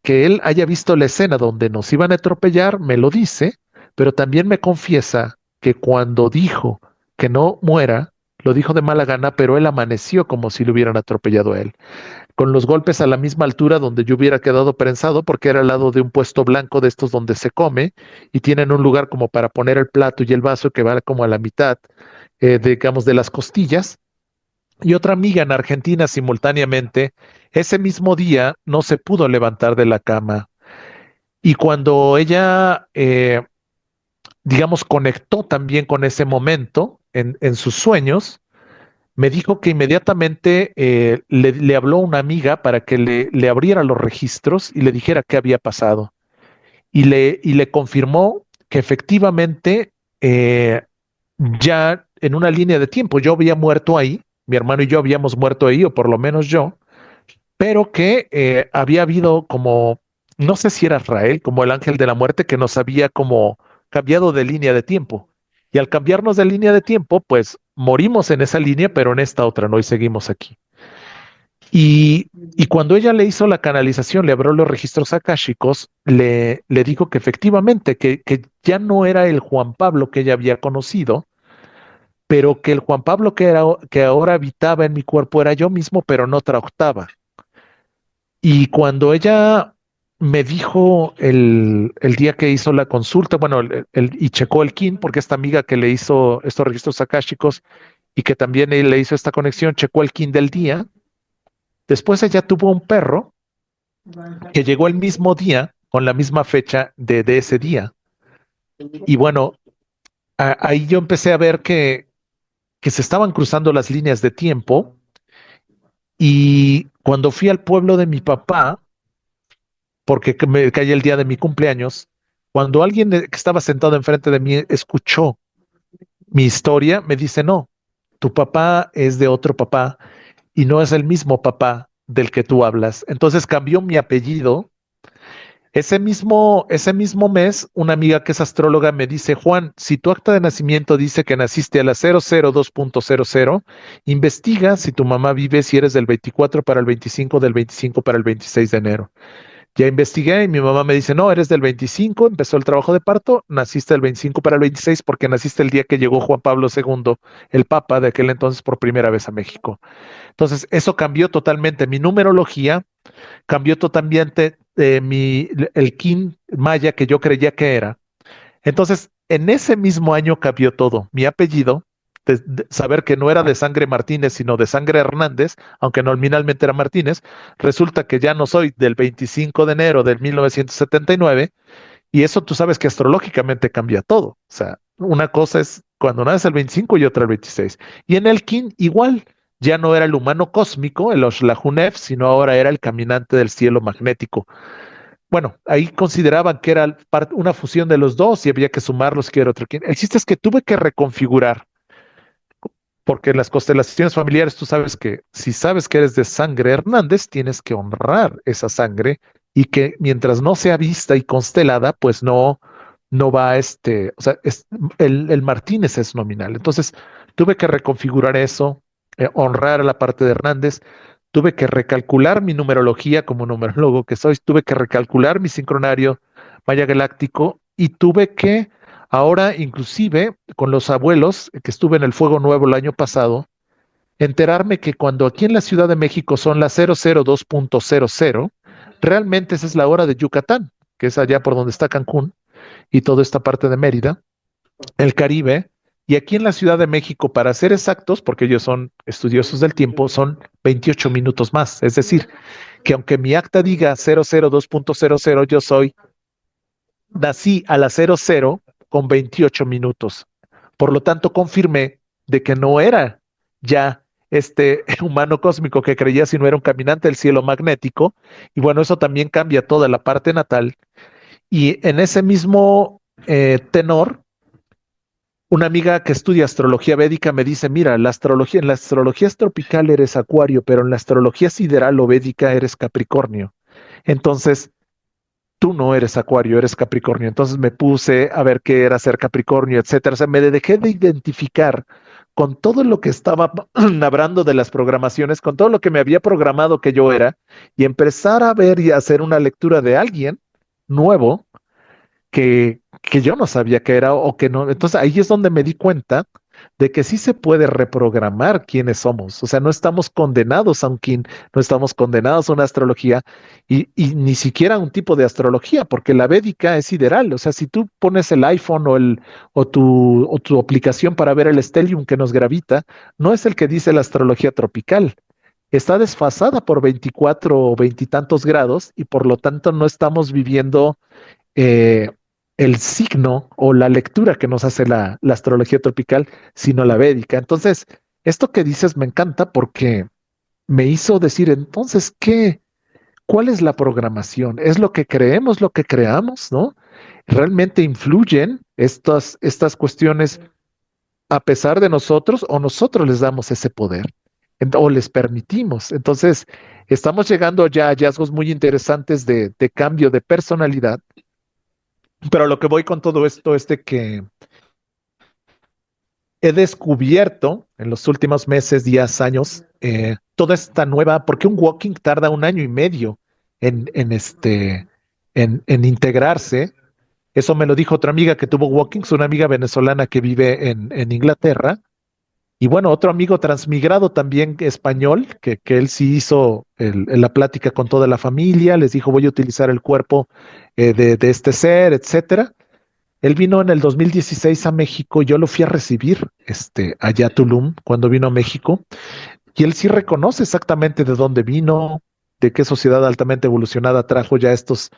él haya visto la escena donde nos iban a atropellar? Me lo dice, pero también me confiesa que cuando dijo que no muera, lo dijo de mala gana, pero él amaneció como si le hubieran atropellado a él, con los golpes a la misma altura donde yo hubiera quedado prensado, porque era al lado de un puesto blanco de estos donde se come y tienen un lugar como para poner el plato y el vaso que va como a la mitad, digamos, de las costillas. Y otra amiga en Argentina simultáneamente, ese mismo día no se pudo levantar de la cama. Y cuando ella, digamos, conectó también con ese momento en sus sueños, me dijo que inmediatamente le habló una amiga para que le abriera los registros y le dijera qué había pasado. Y le confirmó que efectivamente ya en una línea de tiempo yo había muerto ahí, mi hermano y yo habíamos muerto ahí, o por lo menos yo, pero que había habido como, no sé si era Israel, como el ángel de la muerte, que nos había como cambiado de línea de tiempo. Y al cambiarnos de línea de tiempo, pues morimos en esa línea, pero en esta otra no, y seguimos aquí. Y cuando ella le hizo la canalización, le abrió los registros akáshicos, le dijo que efectivamente, que ya no era el Juan Pablo que ella había conocido, pero que el Juan Pablo que ahora habitaba en mi cuerpo era yo mismo, pero en otra octava. Y cuando ella me dijo el día que hizo la consulta, bueno, y checó el KIN, porque esta amiga que le hizo estos registros akáshicos y que también él le hizo esta conexión, checó el KIN del día. Después ella tuvo un perro que llegó el mismo día, con la misma fecha de ese día. Y bueno, ahí yo empecé a ver que se estaban cruzando las líneas de tiempo. Y cuando fui al pueblo de mi papá, porque me caía el día de mi cumpleaños, cuando alguien que estaba sentado enfrente de mí escuchó mi historia, me dice, no, tu papá es de otro papá y no es el mismo papá del que tú hablas. Entonces cambió mi apellido. Ese mismo mes, una amiga que es astróloga me dice, Juan, si tu acta de nacimiento dice que naciste a las 002.00, investiga si tu mamá vive, si eres del 24 para el 25, del 25 para el 26 de enero. Ya investigué y mi mamá me dice, no, eres del 25, empezó el trabajo de parto, naciste del 25 para el 26 porque naciste el día que llegó Juan Pablo II, el Papa de aquel entonces por primera vez a México. Entonces, eso cambió totalmente mi numerología, cambió totalmente el kin maya que yo creía que era. Entonces, en ese mismo año cambió todo. Mi apellido, de saber que no era de sangre Martínez, sino de sangre Hernández, aunque nominalmente era Martínez, resulta que ya no soy del 25 de enero del 1979, y eso tú sabes que astrológicamente cambia todo. O sea, una cosa es cuando nace el 25 y otra el 26. Y en el kin igual, ya no era el humano cósmico, el Oshlahu-Nef, sino ahora era el caminante del cielo magnético. Bueno, ahí consideraban que era una fusión de los dos y había que sumarlos que era otro. El chiste es que tuve que reconfigurar, porque en las constelaciones familiares tú sabes que si sabes que eres de sangre Hernández, tienes que honrar esa sangre y que mientras no sea vista y constelada, pues no va o sea, el Martínez es nominal. Entonces, tuve que reconfigurar eso, honrar a la parte de Hernández, tuve que recalcular mi numerología como numerólogo que soy, tuve que recalcular mi sincronario Maya Galáctico y tuve que, ahora inclusive con los abuelos, que estuve en el Fuego Nuevo el año pasado, enterarme que cuando aquí en la Ciudad de México son las 002.00, realmente esa es la hora de Yucatán, que es allá por donde está Cancún y toda esta parte de Mérida, el Caribe. Y aquí en la Ciudad de México, para ser exactos, porque ellos son estudiosos del tiempo, son 28 minutos más. Es decir, que aunque mi acta diga 002.00, yo nací a las 00 con 28 minutos. Por lo tanto, confirmé de que no era ya este humano cósmico que creía, sino era un caminante del cielo magnético. Y bueno, eso también cambia toda la parte natal. Y en ese mismo tenor, una amiga que estudia astrología védica me dice, mira, en la astrología tropical eres Acuario, pero en la astrología sideral o védica eres Capricornio. Entonces, tú no eres Acuario, eres Capricornio. Entonces me puse a ver qué era ser Capricornio, etcétera. O sea, me dejé de identificar con todo lo que estaba hablando de las programaciones, con todo lo que me había programado que yo era, y empezar a ver y a hacer una lectura de alguien nuevo que yo no sabía que era o que no. Entonces ahí es donde me di cuenta de que sí se puede reprogramar quiénes somos. O sea, no estamos condenados a un kin, no estamos condenados a una astrología y ni siquiera a un tipo de astrología, porque la védica es sideral. O sea, si tú pones el iPhone o tu aplicación para ver el stellium que nos gravita, no es el que dice la astrología tropical. Está desfasada por 24 o 20 y tantos grados y por lo tanto no estamos viviendo eh, el signo o la lectura que nos hace la astrología tropical, sino la védica. Entonces, esto que dices me encanta porque me hizo decir, entonces, ¿qué? ¿Cuál es la programación? ¿Es lo que creemos, lo que creamos, no? ¿Realmente influyen estas cuestiones a pesar de nosotros o nosotros les damos ese poder o les permitimos? Entonces, estamos llegando ya a hallazgos muy interesantes de cambio de personalidad. Pero lo que voy con todo esto es de que he descubierto en los últimos meses, días, años, toda esta nueva, porque un walking tarda un año y medio en integrarse. Eso me lo dijo otra amiga que tuvo walkings, una amiga venezolana que vive en Inglaterra. Y bueno, otro amigo transmigrado también español, que él sí hizo la plática con toda la familia, les dijo voy a utilizar el cuerpo de este ser, etcétera. Él vino en el 2016 a México, yo lo fui a recibir, allá a Tulum, cuando vino a México, y él sí reconoce exactamente de dónde vino, de qué sociedad altamente evolucionada trajo ya estos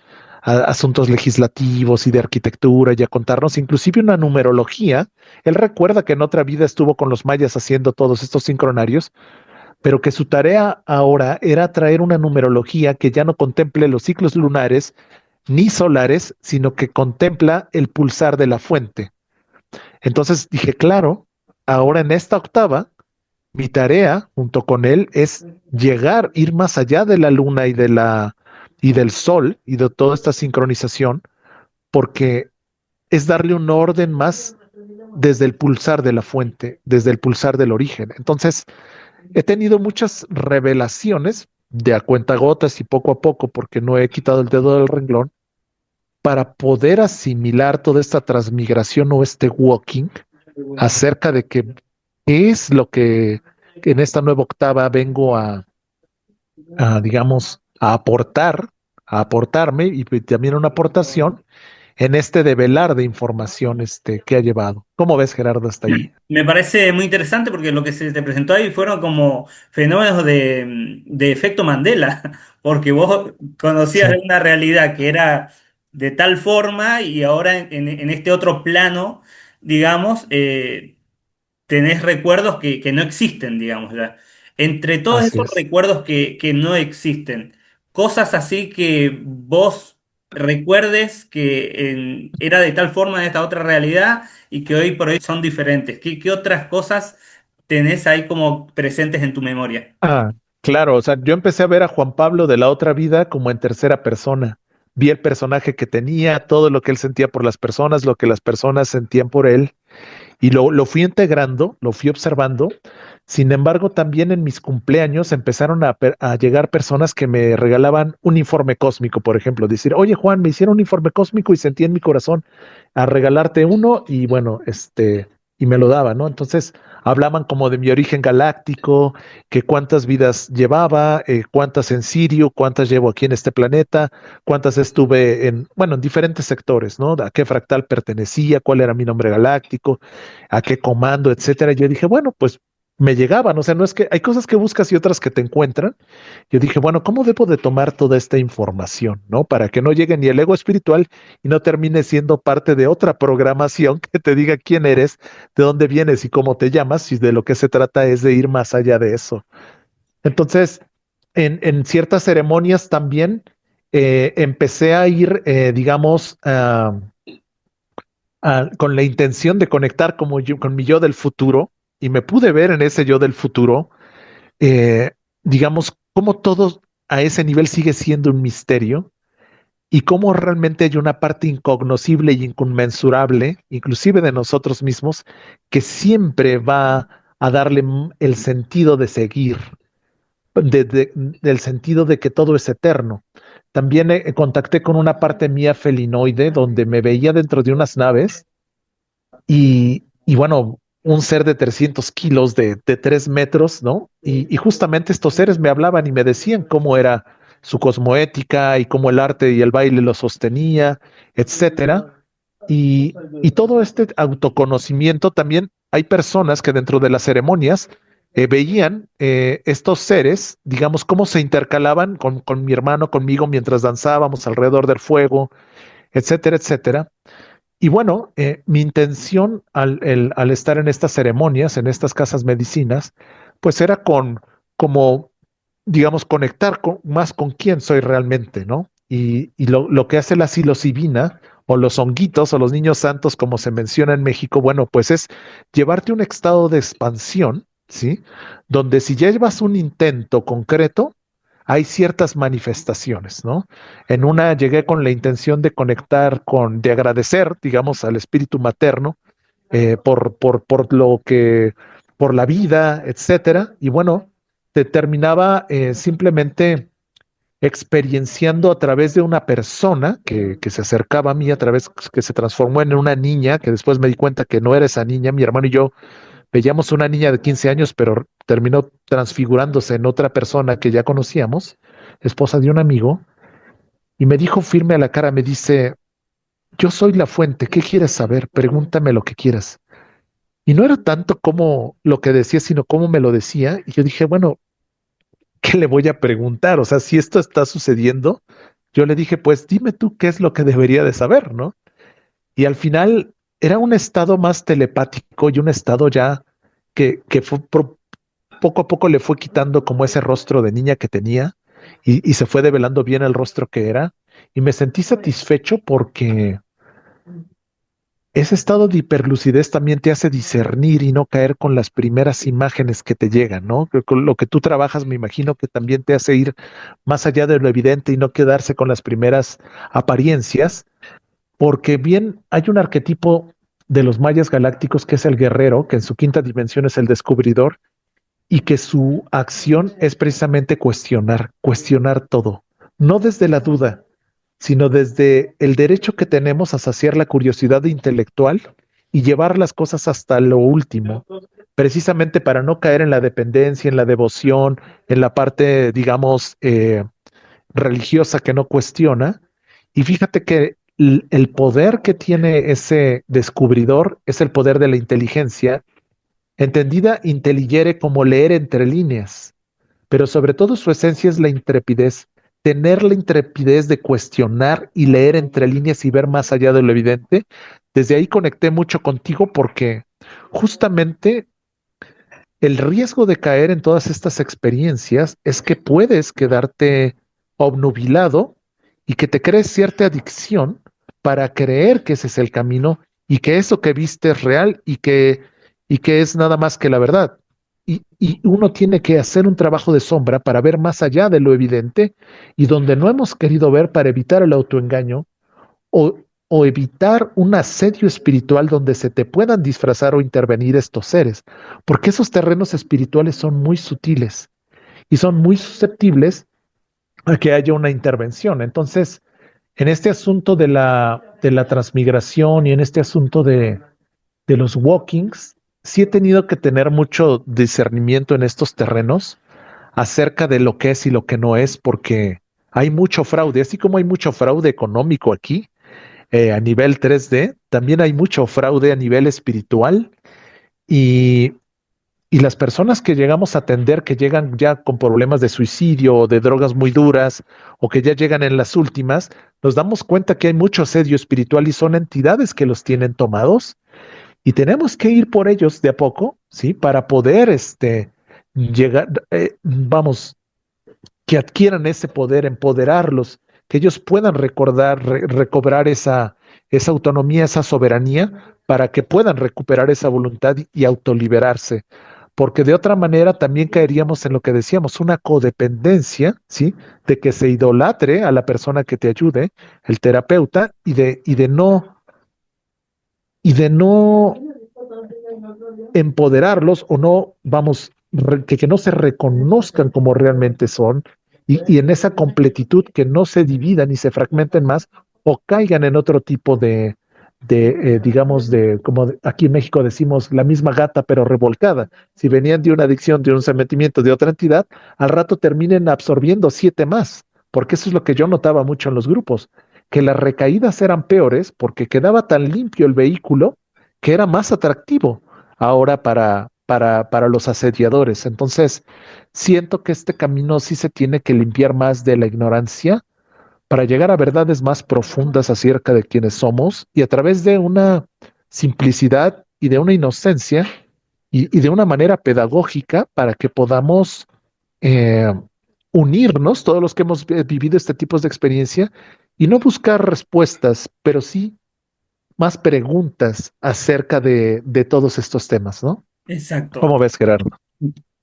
asuntos legislativos y de arquitectura, y a contarnos inclusive una numerología. Él recuerda que en otra vida estuvo con los mayas haciendo todos estos sincronarios, pero que su tarea ahora era traer una numerología que ya no contemple los ciclos lunares ni solares, sino que contempla el pulsar de la fuente. Entonces dije, claro, ahora en esta octava, mi tarea junto con él es llegar, ir más allá de la luna y del sol y de toda esta sincronización, porque es darle un orden más desde el pulsar de la fuente, desde el pulsar del origen. Entonces, he tenido muchas revelaciones de a cuentagotas y poco a poco, porque no he quitado el dedo del renglón, para poder asimilar toda esta transmigración o este walking acerca de qué es lo que en esta nueva octava vengo digamos, a aportarme y también una aportación en este develar de información que ha llevado. ¿Cómo ves, Gerardo, hasta ahí? Me parece muy interesante porque lo que se te presentó ahí fueron como fenómenos de efecto Mandela, porque vos conocías Sí, una realidad que era de tal forma y ahora en este otro plano, digamos, tenés recuerdos que no existen, digamos, ya. Entre todos así esos es. recuerdos que no existen, cosas así que vos recuerdes que era de tal forma en esta otra realidad y que hoy por hoy son diferentes. ¿Qué otras cosas tenés ahí como presentes en tu memoria? Claro, o sea, yo empecé a ver a Juan Pablo de la otra vida como en tercera persona. vi el personaje que tenía, todo lo que él sentía por las personas, lo que las personas sentían por él, y lo fui integrando, lo fui observando. Sin embargo, también en mis cumpleaños empezaron a llegar personas que me regalaban un informe cósmico, por ejemplo, decir, oye Juan, me hicieron un informe cósmico y sentí en mi corazón a regalarte uno y bueno, y me lo daban, ¿no? Entonces hablaban como de mi origen galáctico, que cuántas vidas llevaba, cuántas en Sirio, cuántas llevo aquí en este planeta, cuántas estuve en, bueno, en diferentes sectores, ¿no? A qué fractal pertenecía, cuál era mi nombre galáctico, a qué comando, etcétera. Yo dije, bueno, pues me llegaban, o sea, no es que hay cosas que buscas y otras que te encuentran. Yo dije, bueno, ¿cómo debo de tomar toda esta información, ¿no? Para que no llegue ni el ego espiritual y no termine siendo parte de otra programación que te diga quién eres, de dónde vienes y cómo te llamas, y de lo que se trata es de ir más allá de eso. Entonces, en ciertas ceremonias también empecé a ir, digamos, con la intención de conectar como con mi yo del futuro y me pude ver en ese yo del futuro, eh, digamos, cómo todo a ese nivel sigue siendo un misterio y cómo realmente hay una parte incognoscible y inconmensurable, inclusive de nosotros mismos, que siempre va a darle el sentido de seguir, del sentido de que todo es eterno. También contacté con una parte mía felinoide donde me veía dentro de unas naves y bueno, un ser de 300 kilos, de 3 metros, ¿no? Y justamente estos seres me hablaban y me decían cómo era su cosmoética y cómo el arte y el baile lo sostenía, etcétera. Y todo este autoconocimiento también hay personas que dentro de las ceremonias veían estos seres, digamos, cómo se intercalaban con mi hermano, conmigo, mientras danzábamos alrededor del fuego, etcétera, etcétera. Y bueno, mi intención al estar en estas ceremonias, en estas casas medicinas, pues era como, digamos, conectar más con quién soy realmente, ¿no? Y lo que hace la psilocibina o los honguitos o los niños santos, como se menciona en México, bueno, pues es llevarte a un estado de expansión, ¿sí? Donde si ya llevas un intento concreto, hay ciertas manifestaciones, ¿no? En una llegué con la intención de conectar de agradecer, digamos, al espíritu materno por lo que, por la vida, etcétera. Y bueno, te terminaba simplemente experienciando a través de una persona que se acercaba a mí, a través que se transformó en una niña, que después me di cuenta que no era esa niña, mi hermano y yo veíamos una niña de 15 años, pero terminó transfigurándose en otra persona que ya conocíamos, esposa de un amigo, y me dijo firme a la cara, me dice, yo soy la fuente, ¿qué quieres saber? Pregúntame lo que quieras. Y no era tanto como lo que decía, sino cómo me lo decía. Y yo dije, bueno, ¿qué le voy a preguntar? O sea, si esto está sucediendo, yo le dije, pues dime tú qué es lo que debería de saber, ¿no? Y al final era un estado más telepático y un estado ya que fue poco a poco le fue quitando como ese rostro de niña que tenía y se fue develando bien el rostro que era. Y me sentí satisfecho porque ese estado de hiperlucidez también te hace discernir y no caer con las primeras imágenes que te llegan, ¿no? Con lo que tú trabajas, me imagino que también te hace ir más allá de lo evidente y no quedarse con las primeras apariencias, porque bien hay un arquetipo de los mayas galácticos que es el guerrero, que en su quinta dimensión es el descubridor, y que su acción es precisamente cuestionar todo, no desde la duda, sino desde el derecho que tenemos a saciar la curiosidad intelectual y llevar las cosas hasta lo último, precisamente para no caer en la dependencia, en la devoción, en la parte, digamos, religiosa que no cuestiona. Y fíjate que el poder que tiene ese descubridor es el poder de la inteligencia, entendida intelligere como leer entre líneas, pero sobre todo su esencia es la intrepidez, tener la intrepidez de cuestionar y leer entre líneas y ver más allá de lo evidente. Desde ahí conecté mucho contigo porque justamente el riesgo de caer en todas estas experiencias es que puedes quedarte obnubilado y que te crees cierta adicción para creer que ese es el camino y que eso que viste es real y que es nada más que la verdad. y uno tiene que hacer un trabajo de sombra para ver más allá de lo evidente y donde no hemos querido ver para evitar el autoengaño o, o evitar un asedio espiritual donde se te puedan disfrazar o intervenir estos seres, porque esos terrenos espirituales son muy sutiles y son muy susceptibles a que haya una intervención. Entonces, en este asunto de la transmigración y en este asunto de los walkings, sí he tenido que tener mucho discernimiento en estos terrenos acerca de lo que es y lo que no es, porque hay mucho fraude, así como hay mucho fraude económico aquí a nivel 3D, también hay mucho fraude a nivel espiritual y, y las personas que llegamos a atender, que llegan ya con problemas de suicidio o de drogas muy duras o que ya llegan en las últimas, nos damos cuenta que hay mucho asedio espiritual y son entidades que los tienen tomados y tenemos que ir por ellos de a poco, ¿sí? Para poder, llegar, vamos, que adquieran ese poder, empoderarlos, que ellos puedan recordar, recobrar esa autonomía, esa soberanía, para que puedan recuperar esa voluntad y autoliberarse. Porque de otra manera también caeríamos en lo que decíamos, una codependencia, ¿sí? De que se idolatre a la persona que te ayude, el terapeuta, y de no empoderarlos o no, vamos, que no se reconozcan como realmente son y en esa completitud que no se dividan y se fragmenten más o caigan en otro tipo digamos, como aquí en México decimos, la misma gata pero revolcada. Si venían de una adicción, de un sometimiento de otra entidad, al rato terminen absorbiendo 7 más, porque eso es lo que yo notaba mucho en los grupos, que las recaídas eran peores porque quedaba tan limpio el vehículo que era más atractivo ahora para los asediadores. Entonces, siento que este camino sí se tiene que limpiar más de la ignorancia para llegar a verdades más profundas acerca de quiénes somos y a través de una simplicidad y de una inocencia y de una manera pedagógica para que podamos eh, unirnos, todos los que hemos vivido este tipo de experiencia, y no buscar respuestas, pero sí más preguntas acerca de todos estos temas, ¿no? Exacto. ¿Cómo ves, Gerardo?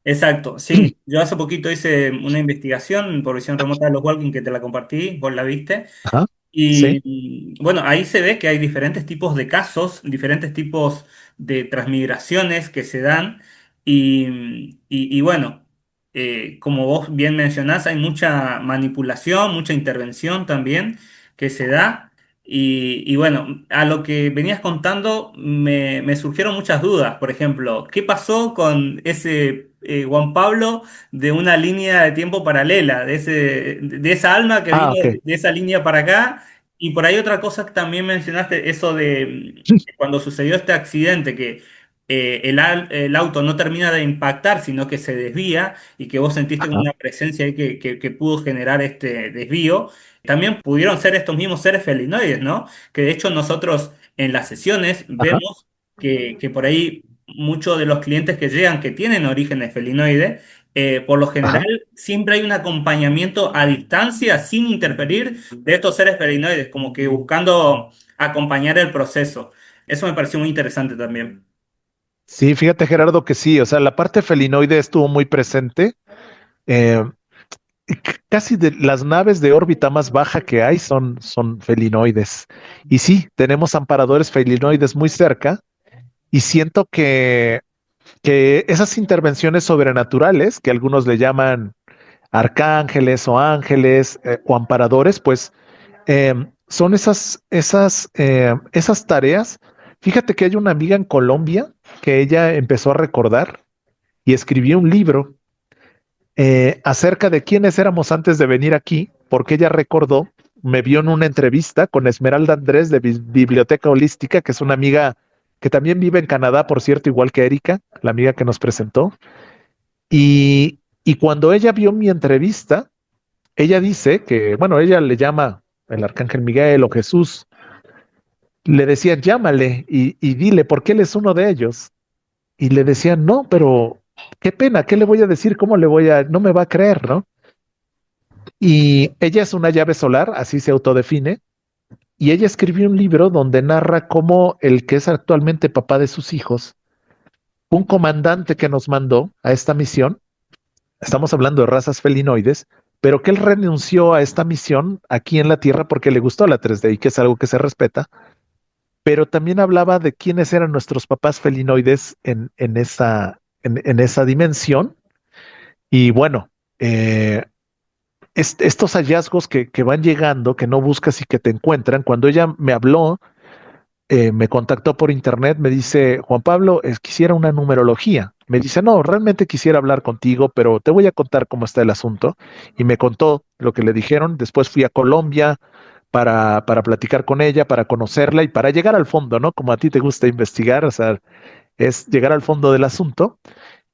Exacto, sí. Yo hace poquito hice una investigación por visión remota de los Walking que te la compartí, vos la viste. Ajá, sí, Y bueno, ahí se ve que hay diferentes tipos de casos, diferentes tipos de transmigraciones que se dan. Y bueno, como vos bien mencionás, hay mucha manipulación, mucha intervención también que se da. Y bueno, a lo que venías contando me surgieron muchas dudas. Por ejemplo, ¿qué pasó con ese Juan Pablo de una línea de tiempo paralela, de esa alma que vino ok. de esa línea para acá? Y por ahí otra cosa que también mencionaste, eso de cuando sucedió este accidente, que el auto no termina de impactar, sino que se desvía y que vos sentiste como Ajá, una presencia ahí que pudo generar este desvío. También pudieron ser estos mismos seres felinoides, ¿no? Que de hecho nosotros en las sesiones ajá, vemos que por ahí muchos de los clientes que llegan que tienen orígenes felinoides, por lo general ajá. siempre hay un acompañamiento a distancia sin interferir de estos seres felinoides, como que buscando acompañar el proceso. Eso me pareció muy interesante también. Sí, fíjate, Gerardo, que sí, o sea, la parte felinoide estuvo muy presente. eh, Casi de las naves de órbita más baja que hay son felinoides. Y sí, tenemos amparadores felinoides muy cerca y siento que esas intervenciones sobrenaturales, que algunos le llaman arcángeles o ángeles o amparadores, pues son esas tareas. Fíjate que hay una amiga en Colombia que ella empezó a recordar y escribió un libro acerca de quiénes éramos antes de venir aquí, porque ella recordó, me vio en una entrevista con Esmeralda Andrés de Biblioteca Holística, que es una amiga que también vive en Canadá, por cierto, igual que Erika, la amiga que nos presentó. Y cuando ella vio mi entrevista, ella dice que, bueno, ella le llama el Arcángel Miguel o Jesús, le decían, llámale y dile, porque él es uno de ellos. Y le decían, no, pero qué pena, ¿qué le voy a decir? ¿Cómo le voy a, no me va a creer, ¿no? Y ella es una llave solar, así se autodefine, y ella escribió un libro donde narra cómo el que es actualmente papá de sus hijos un comandante que nos mandó a esta misión, estamos hablando de razas felinoides, pero que él renunció a esta misión aquí en la Tierra porque le gustó la 3D y que es algo que se respeta, pero también hablaba de quiénes eran nuestros papás felinoides en esa dimensión. Y bueno, estos hallazgos que van llegando, que no buscas y que te encuentran, cuando ella me habló, me contactó por internet, me dice, Juan Pablo, quisiera una numerología. Me dice, no, realmente quisiera hablar contigo, pero te voy a contar cómo está el asunto. Y me contó lo que le dijeron. Después fui a Colombia para platicar con ella, para conocerla y para llegar al fondo, ¿no? Como a ti te gusta investigar, o sea, es llegar al fondo del asunto.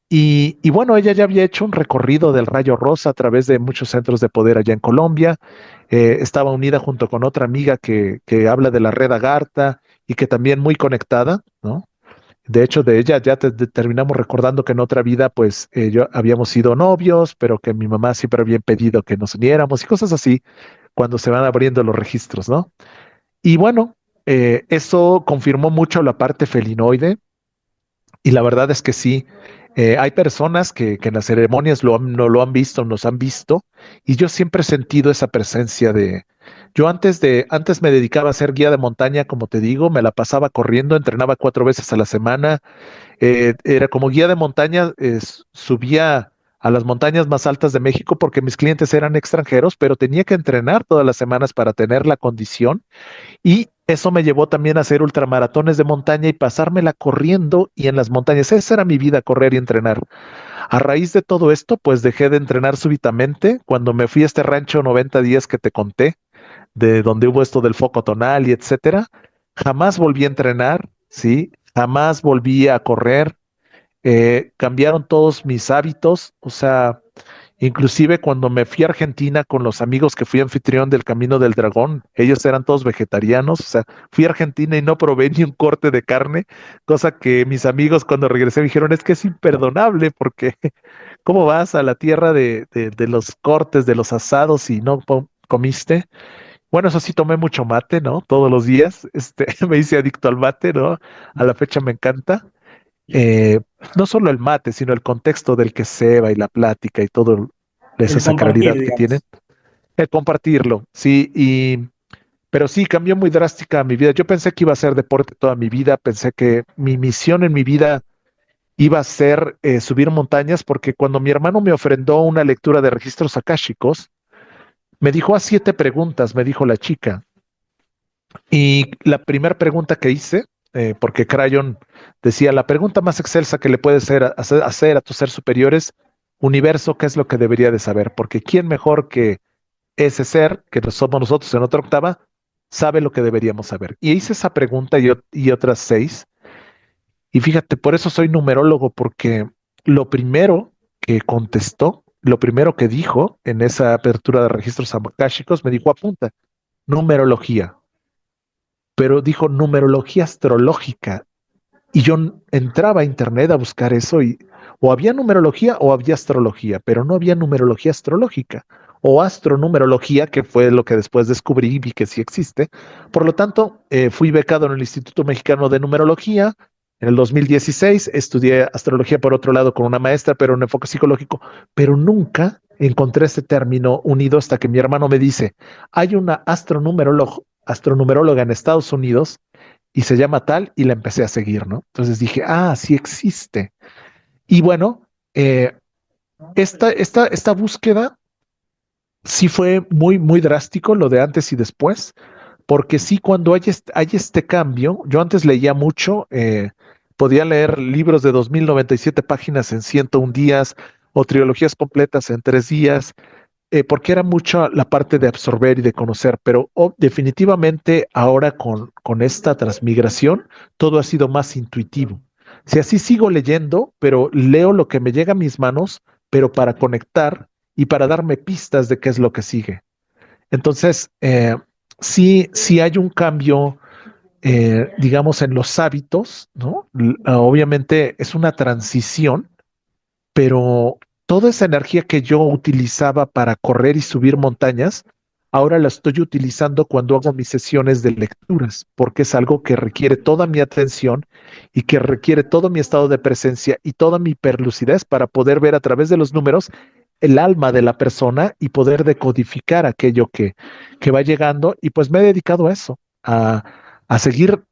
Y bueno, ella ya había hecho un recorrido del Rayo Rosa a través de muchos centros de poder allá en Colombia. Estaba unida junto con otra amiga que habla de la red Agartha y que también muy conectada, ¿no? De hecho, de ella ya terminamos recordando que en otra vida, pues yo habíamos sido novios, pero que mi mamá siempre había pedido que nos uniéramos y cosas así cuando se van abriendo los registros, ¿no? Y bueno, eso confirmó mucho la parte felinoide y la verdad es que sí, hay personas que en las ceremonias no lo han visto, nos han visto, y yo siempre he sentido esa presencia de... Yo antes me dedicaba a ser guía de montaña, como te digo, me la pasaba corriendo, entrenaba 4 veces a la semana, era como guía de montaña, subía a las montañas más altas de México porque mis clientes eran extranjeros, pero tenía que entrenar todas las semanas para tener la condición y eso me llevó también a hacer ultramaratones de montaña y pasármela corriendo y en las montañas. Esa era mi vida, correr y entrenar. A raíz de todo esto, pues dejé de entrenar súbitamente. Cuando me fui a este rancho 90 días que te conté, de donde hubo esto del foco tonal y etcétera, jamás volví a entrenar, ¿sí? Jamás volví a correr. Cambiaron todos mis hábitos, o sea, inclusive cuando me fui a Argentina con los amigos que fui anfitrión del Camino del Dragón, ellos eran todos vegetarianos, o sea, fui a Argentina y no probé ni un corte de carne, cosa que mis amigos cuando regresé me dijeron, es que es imperdonable porque ¿cómo vas a la tierra de los cortes, de los asados y no comiste? Bueno, eso sí, tomé mucho mate, ¿no? Todos los días, me hice adicto al mate, ¿no? A la fecha me encanta. Eh, no solo el mate, sino el contexto del que se va y la plática y todo esa El compartir, sacralidad que tienen, digamos. el compartirlo, sí, pero sí, cambió muy drástica mi vida. Yo pensé que iba a ser deporte toda mi vida, pensé que mi misión en mi vida iba a ser subir montañas, porque cuando mi hermano me ofrendó una lectura de registros akáshicos, me dijo a 7 preguntas, me dijo la chica, y la primera pregunta que hice, porque Crayon decía, la pregunta más excelsa que le puedes hacer a tus seres superiores, universo, ¿qué es lo que debería de saber? Porque ¿quién mejor que ese ser, que no somos nosotros en otra octava, sabe lo que deberíamos saber? Y hice esa pregunta y otras 6. Y fíjate, por eso soy numerólogo, porque lo primero que contestó, lo primero que dijo en esa apertura de registros akáshicos, me dijo, apunta, numerología, pero dijo numerología astrológica. Y yo entraba a internet a buscar eso y o había numerología o había astrología, pero no había numerología astrológica o astronumerología, que fue lo que después descubrí y vi que sí existe. Por lo tanto, fui becado en el Instituto Mexicano de Numerología. En el 2016 estudié astrología por otro lado con una maestra, pero en enfoque psicológico, pero nunca encontré ese término unido hasta que mi hermano me dice, hay una astronumeróloga en Estados Unidos y se llama tal y la empecé a seguir, ¿no? Entonces dije, ah, sí existe. Y bueno, eh, esta búsqueda sí fue muy drástico, lo de antes y después, porque sí, cuando hay este cambio, yo antes leía mucho, podía leer libros de 2097 páginas en 101 días o trilogías completas en 3 días, porque era mucha la parte de absorber y de conocer, pero definitivamente ahora con esta transmigración todo ha sido más intuitivo. Si así sigo leyendo, pero leo lo que me llega a mis manos, pero para conectar y para darme pistas de qué es lo que sigue. Entonces, sí hay un cambio, digamos, en los hábitos, ¿no? Obviamente es una transición, pero toda esa energía que yo utilizaba para correr y subir montañas, ahora la estoy utilizando cuando hago mis sesiones de lecturas, porque es algo que requiere toda mi atención y que requiere todo mi estado de presencia y toda mi perlucidez para poder ver a través de los números el alma de la persona y poder decodificar aquello que va llegando. Y pues me he dedicado a eso, a seguir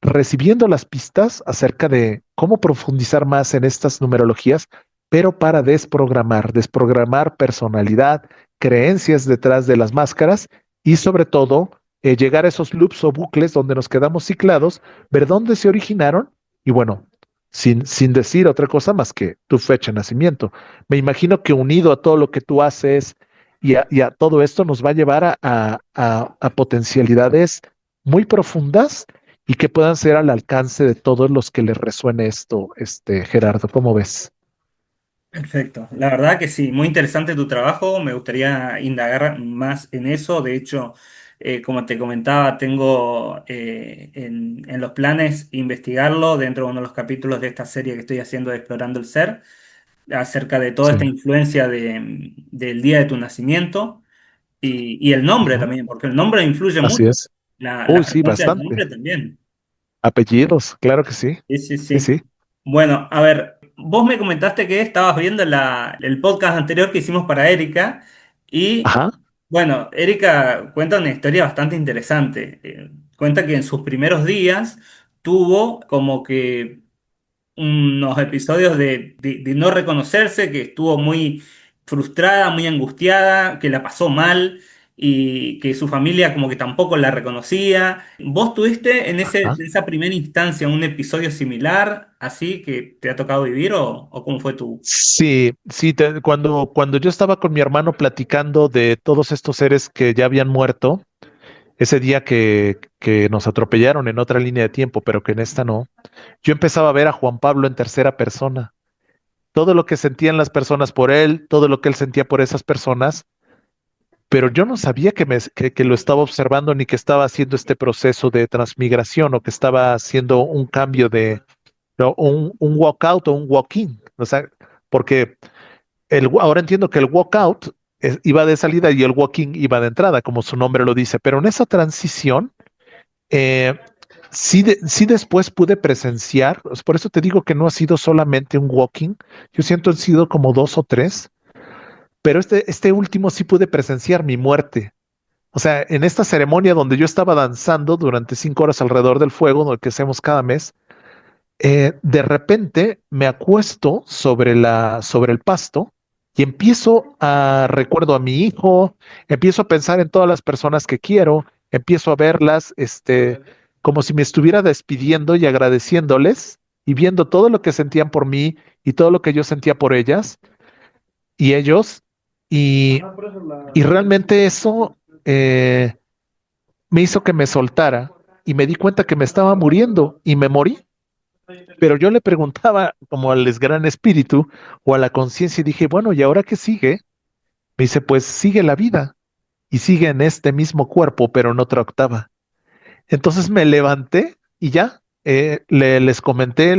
recibiendo las pistas acerca de cómo profundizar más en estas numerologías, pero para desprogramar personalidad, creencias detrás de las máscaras y sobre todo llegar a esos loops o bucles donde nos quedamos ciclados, ver dónde se originaron y bueno, sin decir otra cosa más que tu fecha de nacimiento. Me imagino que unido a todo lo que tú haces y a todo esto nos va a llevar a potencialidades muy profundas y que puedan ser al alcance de todos los que les resuene esto, Gerardo, ¿cómo ves? Perfecto. La verdad que sí, muy interesante tu trabajo. Me gustaría indagar más en eso. De hecho, como te comentaba, tengo en los planes investigarlo dentro de uno de los capítulos de esta serie que estoy haciendo de Explorando el Ser, acerca de toda Sí, esta influencia del día de tu nacimiento y el nombre ujú, también, porque el nombre influye así mucho. es. La Uy, sí, frecuencia del bastante. nombre también. Apellidos, claro que sí. Sí, sí, Sí, sí. sí. Bueno, a ver, vos me comentaste que estabas viendo el podcast anterior que hicimos para Erika y, Ajá, bueno, Erika cuenta una historia bastante interesante. Cuenta que en sus primeros días tuvo como que unos episodios de no reconocerse, que estuvo muy frustrada, muy angustiada, que la pasó mal y que su familia como que tampoco la reconocía. ¿Vos tuviste ajá. en esa primera instancia un episodio similar, así que te ha tocado vivir o cómo fue tu... Sí, sí, cuando yo estaba con mi hermano platicando de todos estos seres que ya habían muerto, ese día que nos atropellaron en otra línea de tiempo, pero que en esta no, yo empezaba a ver a Juan Pablo en tercera persona. Todo lo que sentían las personas por él, todo lo que él sentía por esas personas, pero yo no sabía que lo estaba observando ni que estaba haciendo este proceso de transmigración o que estaba haciendo un cambio no, un walkout o un walk-in. O sea, porque ahora entiendo que el walkout iba de salida y el walk-in iba de entrada, como su nombre lo dice, pero en esa transición, eh, sí después pude presenciar, por eso te digo que no ha sido solamente un walk-in, yo siento han sido como dos o tres, pero este último sí pude presenciar mi muerte. O sea, en esta ceremonia donde yo estaba danzando durante 5 horas alrededor del fuego, lo que hacemos cada mes, de repente me acuesto sobre el pasto y empiezo recuerdo a mi hijo, empiezo a pensar en todas las personas que quiero, empiezo a verlas, como si me estuviera despidiendo y agradeciéndoles y viendo todo lo que sentían por mí y todo lo que yo sentía por ellas y ellos. Y, y realmente eso me hizo que me soltara y me di cuenta que me estaba muriendo y me morí. Pero yo le preguntaba como al gran espíritu o a la conciencia y dije, bueno, ¿y ahora qué sigue? Me dice, pues sigue la vida y sigue en este mismo cuerpo, pero en otra octava. Entonces me levanté y ya les comenté,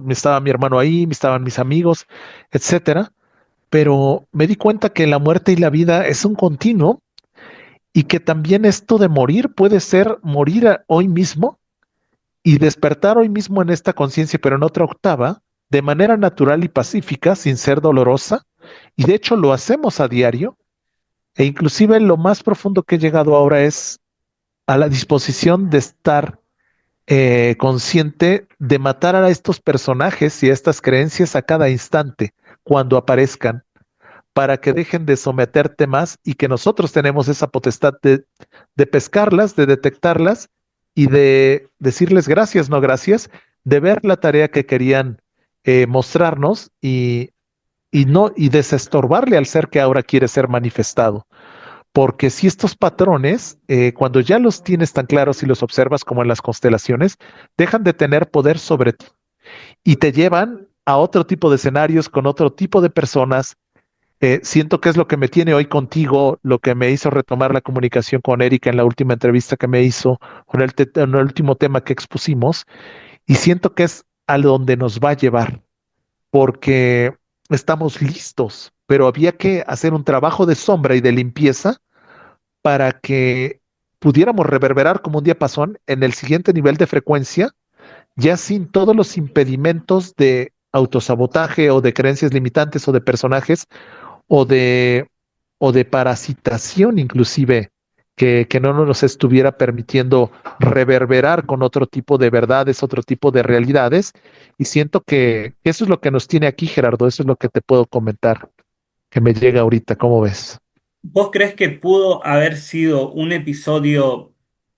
estaba mi hermano ahí, estaban mis amigos, etcétera, pero me di cuenta que la muerte y la vida es un continuo y que también esto de morir puede ser morir hoy mismo y despertar hoy mismo en esta conciencia, pero en otra octava, de manera natural y pacífica, sin ser dolorosa, y de hecho lo hacemos a diario, e inclusive lo más profundo que he llegado ahora es a la disposición de estar consciente de matar a estos personajes y a estas creencias a cada instante, cuando aparezcan, para que dejen de someterte más y que nosotros tenemos esa potestad de pescarlas, de detectarlas y de decirles gracias, no gracias, de ver la tarea que querían mostrarnos y no y desestorbarle al ser que ahora quiere ser manifestado. Porque si estos patrones, cuando ya los tienes tan claros y los observas como en las constelaciones, dejan de tener poder sobre ti y te llevan a otro tipo de escenarios con otro tipo de personas. Siento que es lo que me tiene hoy contigo, lo que me hizo retomar la comunicación con Erika en la última entrevista que me hizo, en el último tema que expusimos, y siento que es a donde nos va a llevar, porque estamos listos, pero había que hacer un trabajo de sombra y de limpieza para que pudiéramos reverberar como un diapasón en el siguiente nivel de frecuencia, ya sin todos los impedimentos de autosabotaje o de creencias limitantes o de personajes o de, o de parasitación inclusive, que no nos estuviera permitiendo reverberar con otro tipo de verdades, otro tipo de realidades. Y siento que eso es lo que nos tiene aquí, Gerardo, eso es lo que te puedo comentar, que me llega ahorita, ¿cómo ves? ¿Vos crees que pudo haber sido un episodio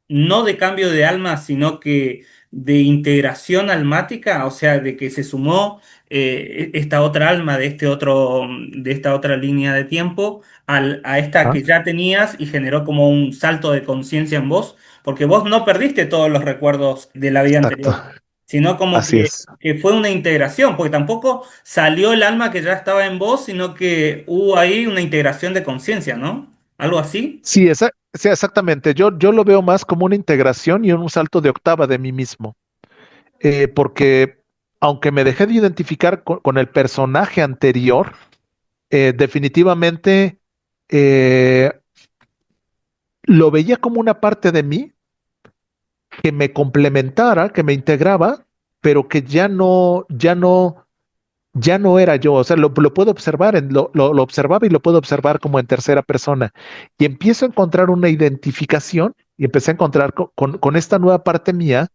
no de cambio de alma, sino que de integración almática? O sea, de que se sumó esta otra alma de de esta otra línea de tiempo a esta Ah, que ya tenías y generó como un salto de conciencia en vos, porque vos no perdiste todos los recuerdos de la vida exacto, anterior, sino como así es. que fue una integración, porque tampoco salió el alma que ya estaba en vos, sino que hubo ahí una integración de conciencia, ¿no? ¿Algo así? Sí, sí, exactamente. Yo lo veo más como una integración y un salto de octava de mí mismo. Porque aunque me dejé de identificar con el personaje anterior, definitivamente eh, lo veía como una parte de mí que me complementara, que me integraba, pero que ya no era yo. O sea, lo puedo observar, lo observaba y lo puedo observar como en tercera persona. Y empiezo a encontrar una identificación y empecé a encontrar con esta nueva parte mía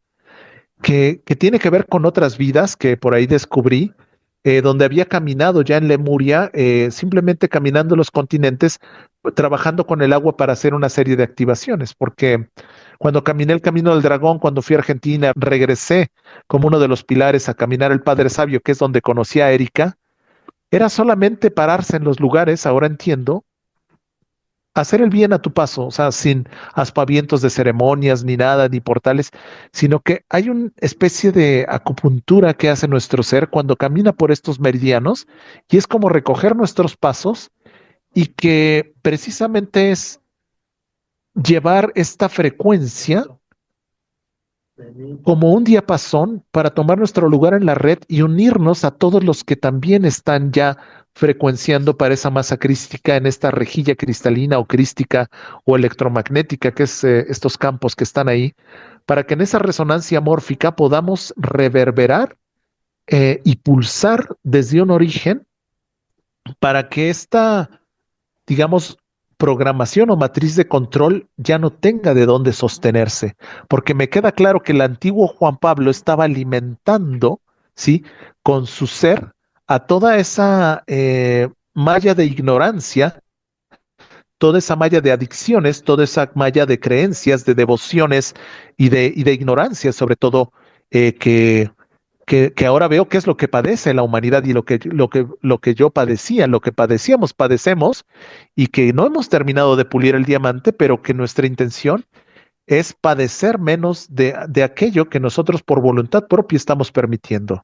que tiene que ver con otras vidas que por ahí descubrí, donde había caminado ya en Lemuria, simplemente caminando los continentes, trabajando con el agua para hacer una serie de activaciones, porque cuando caminé el camino del dragón, cuando fui a Argentina, regresé como uno de los pilares a caminar el Padre Sabio, que es donde conocí a Erika, era solamente pararse en los lugares, ahora entiendo, hacer el bien a tu paso, o sea, sin aspavientos de ceremonias ni nada, ni portales, sino que hay una especie de acupuntura que hace nuestro ser cuando camina por estos meridianos y es como recoger nuestros pasos y que precisamente es llevar esta frecuencia como un diapasón para tomar nuestro lugar en la red y unirnos a todos los que también están ya frecuenciando para esa masa crística en esta rejilla cristalina o crística o electromagnética, que es estos campos que están ahí, para que en esa resonancia mórfica podamos reverberar y pulsar desde un origen para que esta, digamos, programación o matriz de control ya no tenga de dónde sostenerse, porque me queda claro que el antiguo Juan Pablo estaba alimentando, ¿sí? Con su ser a toda esa malla de ignorancia, toda esa malla de adicciones, toda esa malla de creencias, de devociones y de ignorancia, sobre todo, que ahora veo qué es lo que padece la humanidad y lo que yo padecía, lo que padecíamos, padecemos, y que no hemos terminado de pulir el diamante, pero que nuestra intención es padecer menos de aquello que nosotros por voluntad propia estamos permitiendo.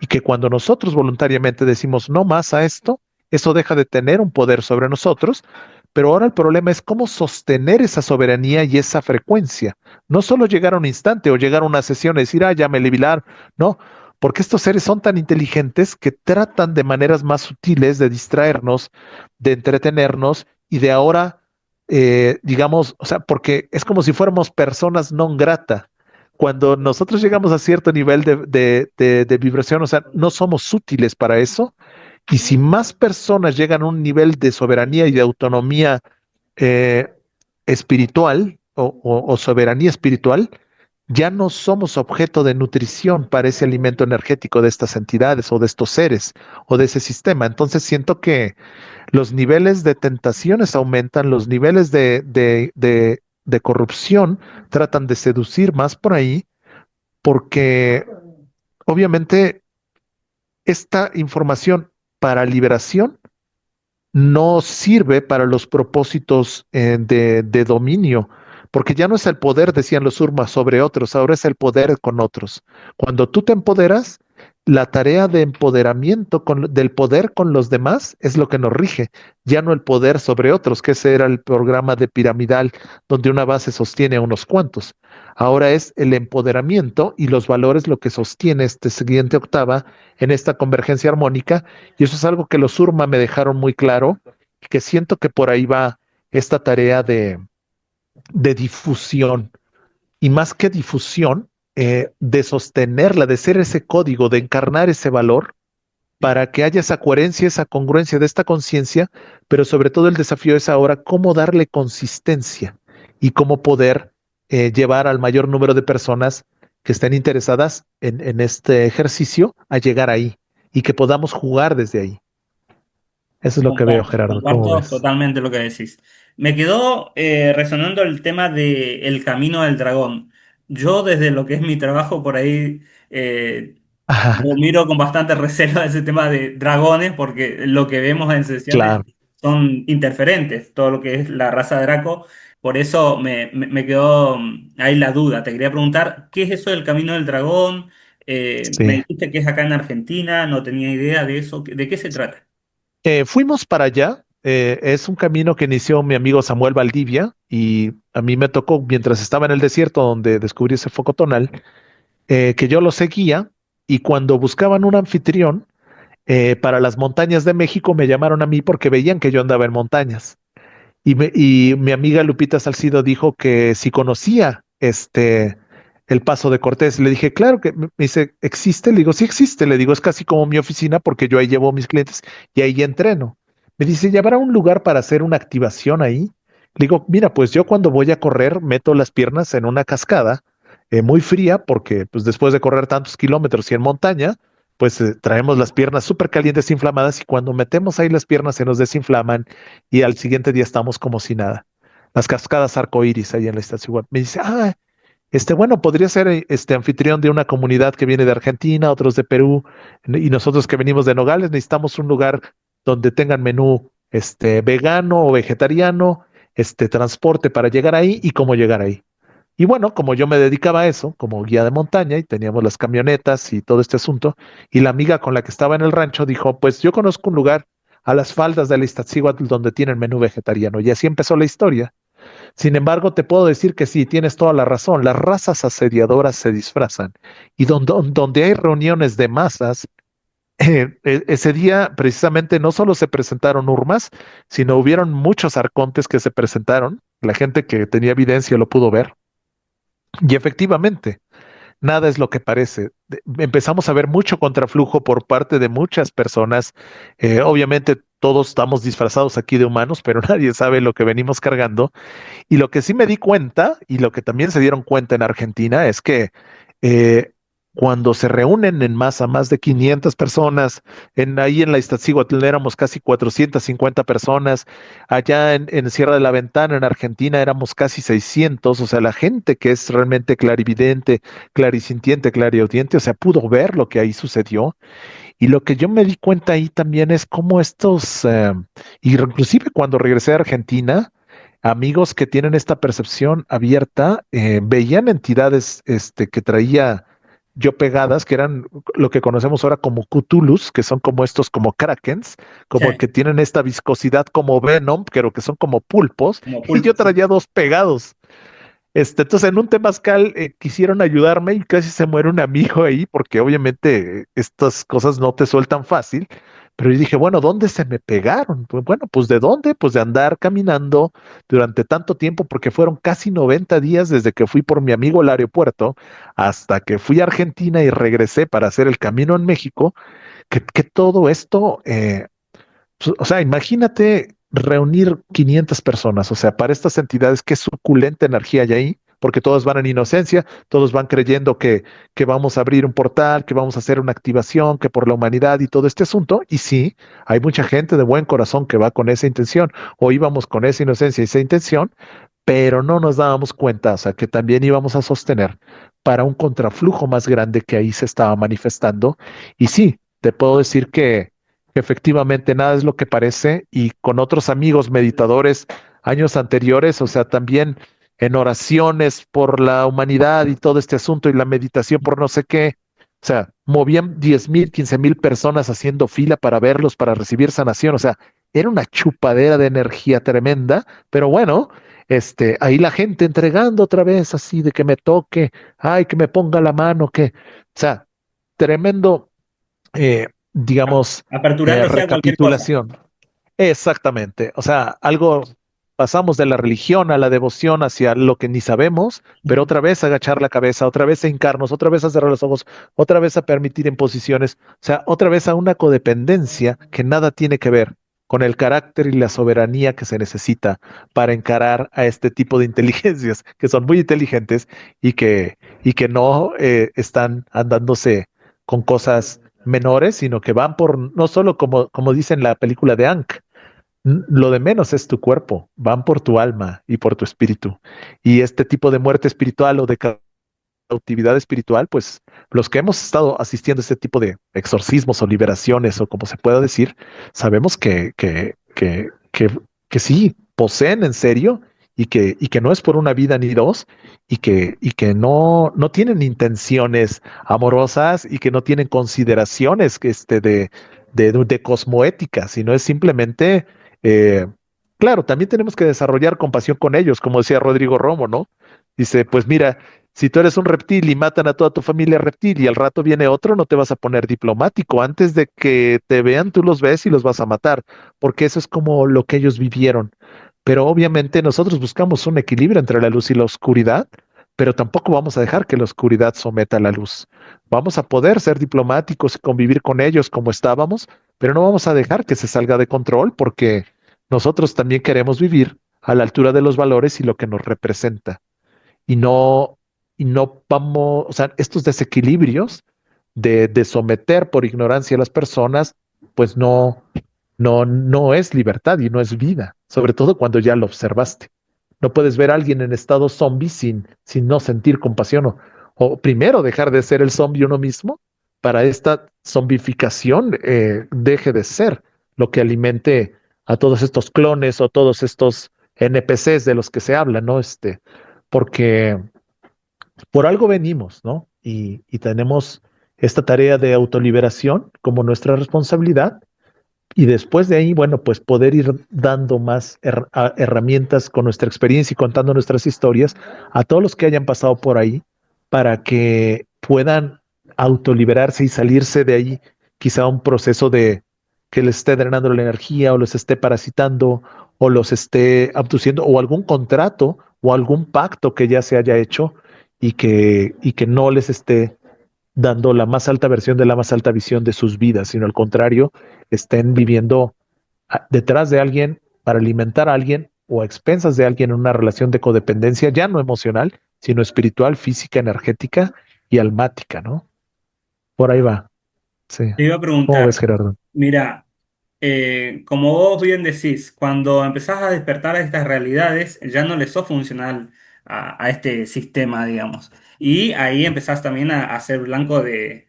Y que cuando nosotros voluntariamente decimos no más a esto, eso deja de tener un poder sobre nosotros, pero ahora el problema es cómo sostener esa soberanía y esa frecuencia. No solo llegar a un instante o llegar a una sesión y decir, ah, ya me libilar, no, porque estos seres son tan inteligentes que tratan de maneras más sutiles de distraernos, de entretenernos y de ahora, digamos, o sea, porque es como si fuéramos personas non grata. Cuando nosotros llegamos a cierto nivel de vibración, o sea, no somos útiles para eso, y si más personas llegan a un nivel de soberanía y de autonomía eh, espiritual o soberanía espiritual, ya no somos objeto de nutrición para ese alimento energético de estas entidades o de estos seres o de ese sistema. Entonces siento que los niveles de tentaciones aumentan, los niveles de corrupción tratan de seducir más por ahí, porque obviamente esta información para liberación no sirve para los propósitos de dominio, porque ya no es el poder, decían los Urmas, sobre otros, ahora es el poder con otros. Cuando tú te empoderas, la tarea de empoderamiento del poder con los demás es lo que nos rige, ya no el poder sobre otros, que ese era el programa de piramidal donde una base sostiene a unos cuantos. Ahora es el empoderamiento y los valores lo que sostiene este siguiente octava en esta convergencia armónica y eso es algo que los Surma me dejaron muy claro y que siento que por ahí va esta tarea de difusión y más que difusión, de sostenerla, de ser ese código, de encarnar ese valor para que haya esa coherencia, esa congruencia de esta conciencia, pero sobre todo el desafío es ahora cómo darle consistencia y cómo poder llevar al mayor número de personas que estén interesadas en este ejercicio a llegar ahí y que podamos jugar desde ahí. Eso es lo que veo, Comparto, Gerardo. ¿Cómo comparto ves? totalmente lo que decís. Me quedó resonando el tema de el camino del dragón. Yo desde lo que es mi trabajo por ahí lo Ajá, miro con bastante recelo a ese tema de dragones porque lo que vemos en sesiones claro, son interferentes, todo lo que es la raza Draco. Por eso me quedó ahí la duda. Te quería preguntar, ¿qué es eso del camino del dragón? Me sí. dijiste que es acá en Argentina, no tenía idea de eso. ¿De qué se trata? Fuimos para allá. Es un camino que inició mi amigo Samuel Valdivia y a mí me tocó mientras estaba en el desierto donde descubrí ese foco tonal, que yo lo seguía y cuando buscaban un anfitrión para las montañas de México me llamaron a mí porque veían que yo andaba en montañas. Y mi amiga Lupita Salcido dijo que si conocía el Paso de Cortés. Le dije, claro que me dice, ¿existe? Le digo, sí existe. Le digo, es casi como mi oficina porque yo ahí llevo a mis clientes y ahí entreno. Me dice, ¿ya habrá un lugar para hacer una activación ahí? Le digo, mira, pues yo cuando voy a correr meto las piernas en una cascada muy fría porque pues después de correr tantos kilómetros y en montaña, pues traemos las piernas súper calientes, inflamadas y cuando metemos ahí las piernas se nos desinflaman y al siguiente día estamos como si nada. Las cascadas arcoíris ahí en la estación. Me dice, bueno, podría ser este anfitrión de una comunidad que viene de Argentina, otros de Perú, y nosotros que venimos de Nogales necesitamos un lugar donde tengan menú vegano o vegetariano, transporte para llegar ahí y cómo llegar ahí. Y bueno, como yo me dedicaba a eso, como guía de montaña, y teníamos las camionetas y todo este asunto, y la amiga con la que estaba en el rancho dijo, pues yo conozco un lugar a las faldas del Iztaccíhuatl donde tienen menú vegetariano. Y así empezó la historia. Sin embargo, te puedo decir que sí, tienes toda la razón. Las razas asediadoras se disfrazan. Y donde hay reuniones de masas, ese día precisamente no solo se presentaron urmas, sino hubieron muchos arcontes que se presentaron. La gente que tenía evidencia lo pudo ver. Y efectivamente, nada es lo que parece. Empezamos a ver mucho contraflujo por parte de muchas personas. Obviamente todos estamos disfrazados aquí de humanos, pero nadie sabe lo que venimos cargando. Y lo que sí me di cuenta, y lo que también se dieron cuenta en Argentina, es que eh, cuando se reúnen en masa, más de 500 personas, ahí en la Iztaccíhuatl éramos casi 450 personas, allá en Sierra de la Ventana, en Argentina, éramos casi 600, o sea, la gente que es realmente clarividente, clarisintiente, clariaudiente, o sea, pudo ver lo que ahí sucedió. Y lo que yo me di cuenta ahí también es cómo inclusive cuando regresé a Argentina, amigos que tienen esta percepción abierta, veían entidades que traía yo pegadas, que eran lo que conocemos ahora como Cthulhus, que son como estos, como krakens, Sí, como que tienen esta viscosidad como Venom, pero que son como pulpos, como y yo pulpo, sí. traía dos pegados. Entonces en un temazcal quisieron ayudarme y casi se muere un amigo ahí, porque obviamente estas cosas no te sueltan fácil. Pero yo dije, bueno, ¿dónde se me pegaron? Pues bueno, pues ¿de dónde? Pues de andar caminando durante tanto tiempo, porque fueron casi 90 días desde que fui por mi amigo al aeropuerto hasta que fui a Argentina y regresé para hacer el camino en México, que todo esto, pues, o sea, imagínate reunir 500 personas, o sea, para estas entidades, qué suculenta energía hay ahí, porque todos van en inocencia, todos van creyendo que vamos a abrir un portal, que vamos a hacer una activación, que por la humanidad y todo este asunto. Y sí, hay mucha gente de buen corazón que va con esa intención, o íbamos con esa inocencia y esa intención, pero no nos dábamos cuenta, o sea, que también íbamos a sostener para un contraflujo más grande que ahí se estaba manifestando. Y sí, te puedo decir que efectivamente nada es lo que parece y con otros amigos meditadores años anteriores, o sea, también en oraciones por la humanidad y todo este asunto y la meditación por no sé qué, o sea, movían 10,000, 15,000 personas haciendo fila para verlos, para recibir sanación, o sea, era una chupadera de energía tremenda, pero bueno, ahí la gente entregando otra vez así de que me toque, ay, que me ponga la mano, o sea, tremendo, digamos, Aperturándose a cualquier cosa. recapitulación. Exactamente. O sea, algo. pasamos de la religión a la devoción hacia lo que ni sabemos, pero otra vez agachar la cabeza, otra vez a hincarnos, otra vez a cerrar los ojos, otra vez a permitir imposiciones, o sea, otra vez a una codependencia que nada tiene que ver con el carácter y la soberanía que se necesita para encarar a este tipo de inteligencias que son muy inteligentes y que no están andándose con cosas menores, sino que van por, no solo como dice en la película de Ankh, lo de menos es tu cuerpo, van por tu alma y por tu espíritu. Y este tipo de muerte espiritual o de cautividad espiritual, pues los que hemos estado asistiendo a este tipo de exorcismos o liberaciones o como se pueda decir, sabemos que sí, poseen en serio y que no es por una vida ni dos y que no tienen intenciones amorosas y que no tienen consideraciones de cosmoética, sino es simplemente, eh, claro, también tenemos que desarrollar compasión con ellos, como decía Rodrigo Romo, ¿no? Dice, pues mira, si tú eres un reptil y matan a toda tu familia reptil y al rato viene otro, no te vas a poner diplomático. Antes de que te vean, tú los ves y los vas a matar, porque eso es como lo que ellos vivieron. Pero obviamente nosotros buscamos un equilibrio entre la luz y la oscuridad, pero tampoco vamos a dejar que la oscuridad someta a la luz. Vamos a poder ser diplomáticos y convivir con ellos como estábamos, pero no vamos a dejar que se salga de control porque nosotros también queremos vivir a la altura de los valores y lo que nos representa y y no vamos, o sea, estos desequilibrios de someter por ignorancia a las personas, pues no es libertad y no es vida, sobre todo cuando ya lo observaste. No puedes ver a alguien en estado zombie sin no sentir compasión o primero dejar de ser el zombie uno mismo para esta zombificación deje de ser lo que alimente a todos estos clones o todos estos NPCs de los que se habla, ¿no? Porque por algo venimos, ¿no? Y tenemos esta tarea de autoliberación como nuestra responsabilidad y después de ahí, bueno, pues poder ir dando más herramientas con nuestra experiencia y contando nuestras historias a todos los que hayan pasado por ahí para que puedan autoliberarse y salirse de ahí, quizá un proceso de que les esté drenando la energía o los esté parasitando o los esté abduciendo o algún contrato o algún pacto que ya se haya hecho y que no les esté dando la más alta versión de la más alta visión de sus vidas, sino al contrario, estén viviendo detrás de alguien para alimentar a alguien o a expensas de alguien en una relación de codependencia, ya no emocional, sino espiritual, física, energética y almática, ¿no? Por ahí va. Sí. Te iba a ¿Cómo ves, preguntar, Gerardo? mira, como vos bien decís, cuando empezás a despertar a estas realidades, ya no le sos funcional a este sistema, digamos. Y ahí empezás también a ser blanco de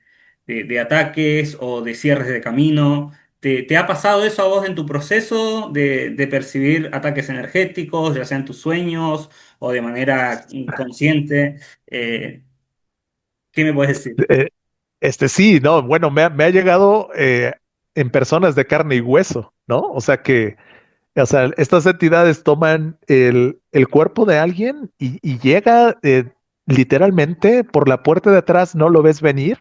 ataques o de cierres de camino. ¿Te ha pasado eso a vos en tu proceso de percibir ataques energéticos, ya sea en tus sueños o de manera inconsciente? ¿Qué me puedes decir? Eh, sí, no, bueno, me ha llegado en personas de carne y hueso, ¿no? O sea, estas entidades toman el cuerpo de alguien y llega literalmente por la puerta de atrás, no lo ves venir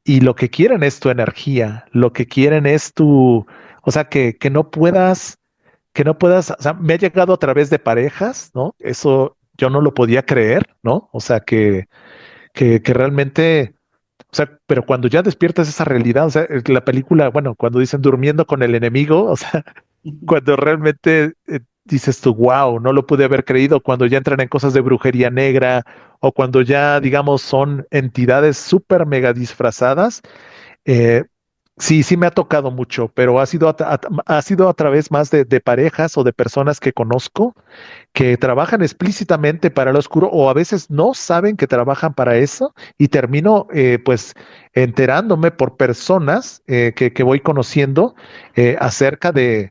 y lo que quieren es tu energía, lo que quieren es o sea, que no puedas, o sea, me ha llegado a través de parejas, ¿no? Eso yo no lo podía creer, ¿no? O sea, que realmente, o sea, pero cuando ya despiertas esa realidad, o sea, la película, bueno, cuando dicen durmiendo con el enemigo, o sea, cuando realmente dices tú, wow, no lo pude haber creído, cuando ya entran en cosas de brujería negra o cuando ya, digamos, son entidades súper mega disfrazadas, eh, sí, sí me ha tocado mucho, pero ha sido a través más de parejas o de personas que conozco que trabajan explícitamente para el oscuro o a veces no saben que trabajan para eso y termino pues enterándome por personas que voy conociendo acerca de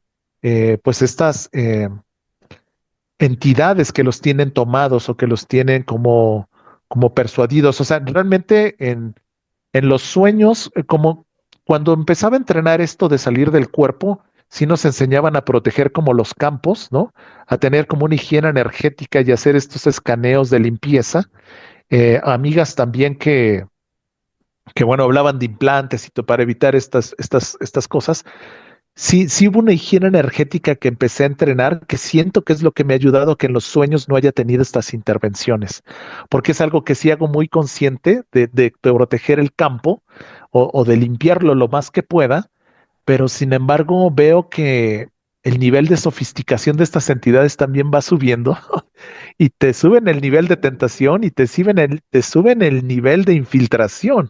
pues estas entidades que los tienen tomados o que los tienen como persuadidos. O sea, realmente en los sueños, como cuando empezaba a entrenar esto de salir del cuerpo, sí nos enseñaban a proteger como los campos, ¿no? A tener como una higiene energética y hacer estos escaneos de limpieza. Amigas también que, bueno, hablaban de implantes y todo para evitar estas cosas. Sí, sí hubo una higiene energética que empecé a entrenar, que siento que es lo que me ha ayudado a que en los sueños no haya tenido estas intervenciones, porque es algo que sí hago muy consciente de proteger el campo o de limpiarlo lo más que pueda, pero sin embargo veo que el nivel de sofisticación de estas entidades también va subiendo y te suben el nivel de tentación y te suben el nivel de infiltración.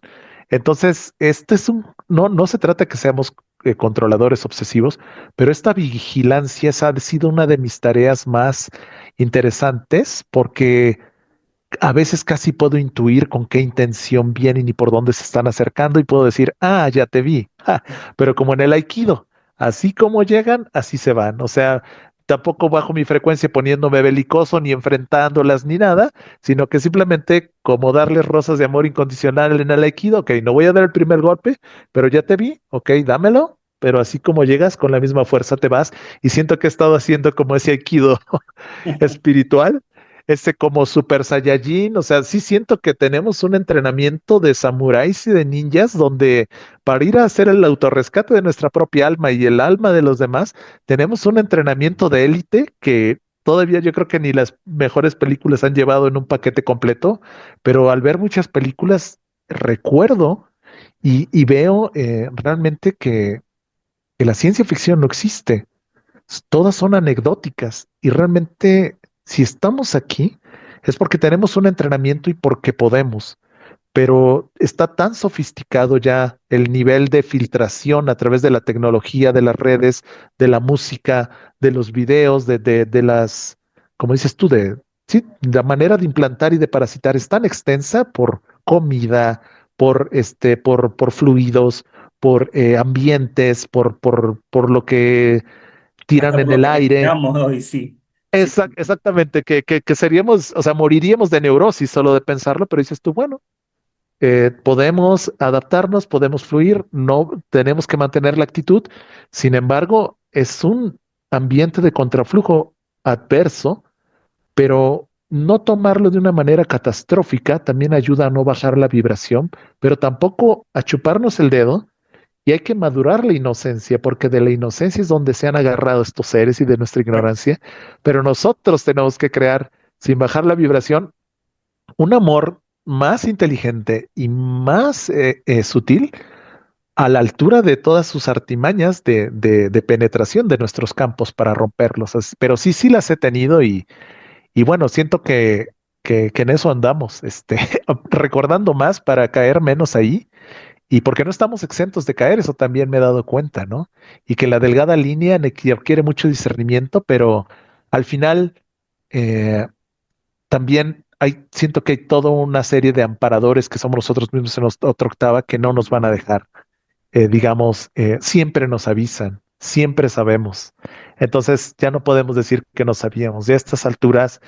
Entonces, este es no se trata que seamos controladores obsesivos, pero esta vigilancia esa ha sido una de mis tareas más interesantes porque a veces casi puedo intuir con qué intención vienen y por dónde se están acercando y puedo decir, ah, ya te vi. Ja, pero como en el Aikido, así como llegan, así se van. O sea, tampoco bajo mi frecuencia poniéndome belicoso ni enfrentándolas ni nada, sino que simplemente como darles rosas de amor incondicional en el Aikido. Ok, no voy a dar el primer golpe, pero ya te vi. Ok, dámelo. Pero así como llegas, con la misma fuerza te vas. Y siento que he estado haciendo como ese Aikido espiritual, ese como Super Saiyajin, o sea, sí siento que tenemos un entrenamiento de samuráis y de ninjas donde para ir a hacer el autorrescate de nuestra propia alma y el alma de los demás, tenemos un entrenamiento de élite que todavía yo creo que ni las mejores películas han llevado en un paquete completo, pero al ver muchas películas recuerdo y veo realmente que la ciencia ficción no existe, todas son anecdóticas y realmente si estamos aquí es porque tenemos un entrenamiento y porque podemos, pero está tan sofisticado ya el nivel de filtración a través de la tecnología, de las redes, de la música, de los videos, de las, como dices tú, sí, la manera de implantar y de parasitar es tan extensa por comida, por fluidos, por ambientes, por lo que tiran Hasta por en lo el que aire. respiramos hoy, sí. Sí. Exactamente, que seríamos, o sea, moriríamos de neurosis solo de pensarlo, pero dices tú, bueno, podemos adaptarnos, podemos fluir, no tenemos que mantener la actitud. Sin embargo, es un ambiente de contraflujo adverso, pero no tomarlo de una manera catastrófica también ayuda a no bajar la vibración, pero tampoco a chuparnos el dedo y hay que madurar la inocencia, porque de la inocencia es donde se han agarrado estos seres y de nuestra ignorancia, pero nosotros tenemos que crear, sin bajar la vibración, un amor más inteligente y más sutil a la altura de todas sus artimañas de penetración de nuestros campos para romperlos. Pero sí, sí las he tenido y bueno, siento que en eso andamos, recordando más para caer menos ahí y porque no estamos exentos de caer, eso también me he dado cuenta, ¿no? Y que la delgada línea requiere mucho discernimiento, pero al final eh, también siento que hay toda una serie de amparadores que somos nosotros mismos en otra octava que no nos van a dejar. Digamos, siempre nos avisan, siempre sabemos. Entonces ya no podemos decir que no sabíamos. Ya a estas alturas,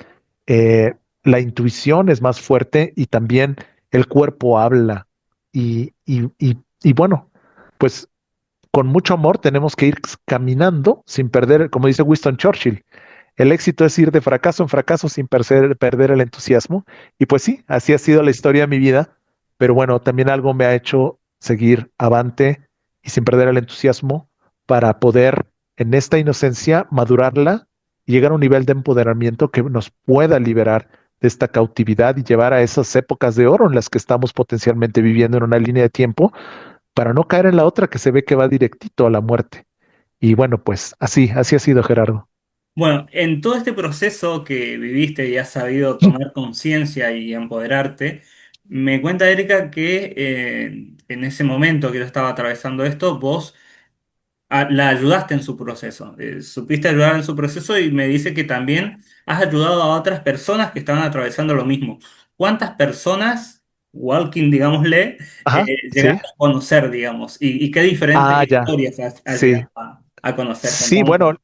eh, la intuición es más fuerte y también el cuerpo habla. Y bueno, pues con mucho amor tenemos que ir caminando sin perder, como dice Winston Churchill, el éxito es ir de fracaso en fracaso sin perder el entusiasmo. Y pues sí, así ha sido la historia de mi vida, pero bueno, también algo me ha hecho seguir avante y sin perder el entusiasmo para poder en esta inocencia madurarla y llegar a un nivel de empoderamiento que nos pueda liberar de esta cautividad y llevar a esas épocas de oro en las que estamos potencialmente viviendo en una línea de tiempo para no caer en la otra que se ve que va directito a la muerte. Y bueno, pues así ha sido, Gerardo. Bueno, en todo este proceso que viviste y has sabido tomar conciencia y empoderarte, me cuenta Erika que en ese momento que yo estaba atravesando esto, vos la ayudaste en su proceso, supiste ayudar en su proceso y me dice que también has ayudado a otras personas que estaban atravesando lo mismo. ¿Cuántas personas, walking, digámosle, Ajá, sí. llegaste a conocer, digamos? Y qué diferentes Ah, ya. historias has Sí. llegado a conocer? Sí, Contame. bueno,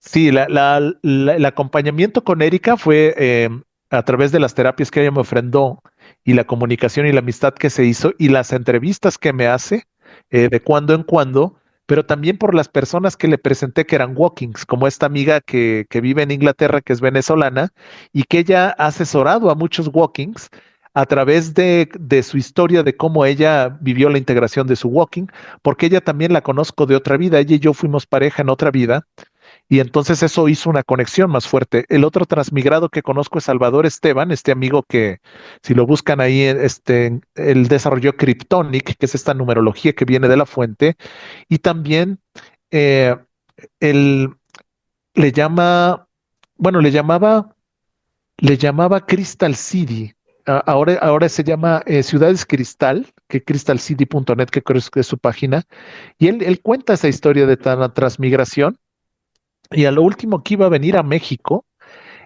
sí, el acompañamiento con Erika fue a través de las terapias que ella me ofrendó y la comunicación y la amistad que se hizo y las entrevistas que me hace de cuando en cuando, pero también por las personas que le presenté que eran walkings, como esta amiga que vive en Inglaterra, que es venezolana, y que ella ha asesorado a muchos walkings a través de su historia de cómo ella vivió la integración de su walking, porque ella también la conozco de otra vida, ella y yo fuimos pareja en otra vida, y entonces eso hizo una conexión más fuerte. El otro transmigrado que conozco es Salvador Esteban, este amigo que, si lo buscan ahí, él desarrolló Kryptonic, que es esta numerología que viene de la fuente, y también eh, él le llama, bueno, le llamaba Crystal City. Ahora se llama Ciudades Cristal, que crystalcity.net, que creo que es su página, y él cuenta esa historia de transmigración, y a lo último que iba a venir a México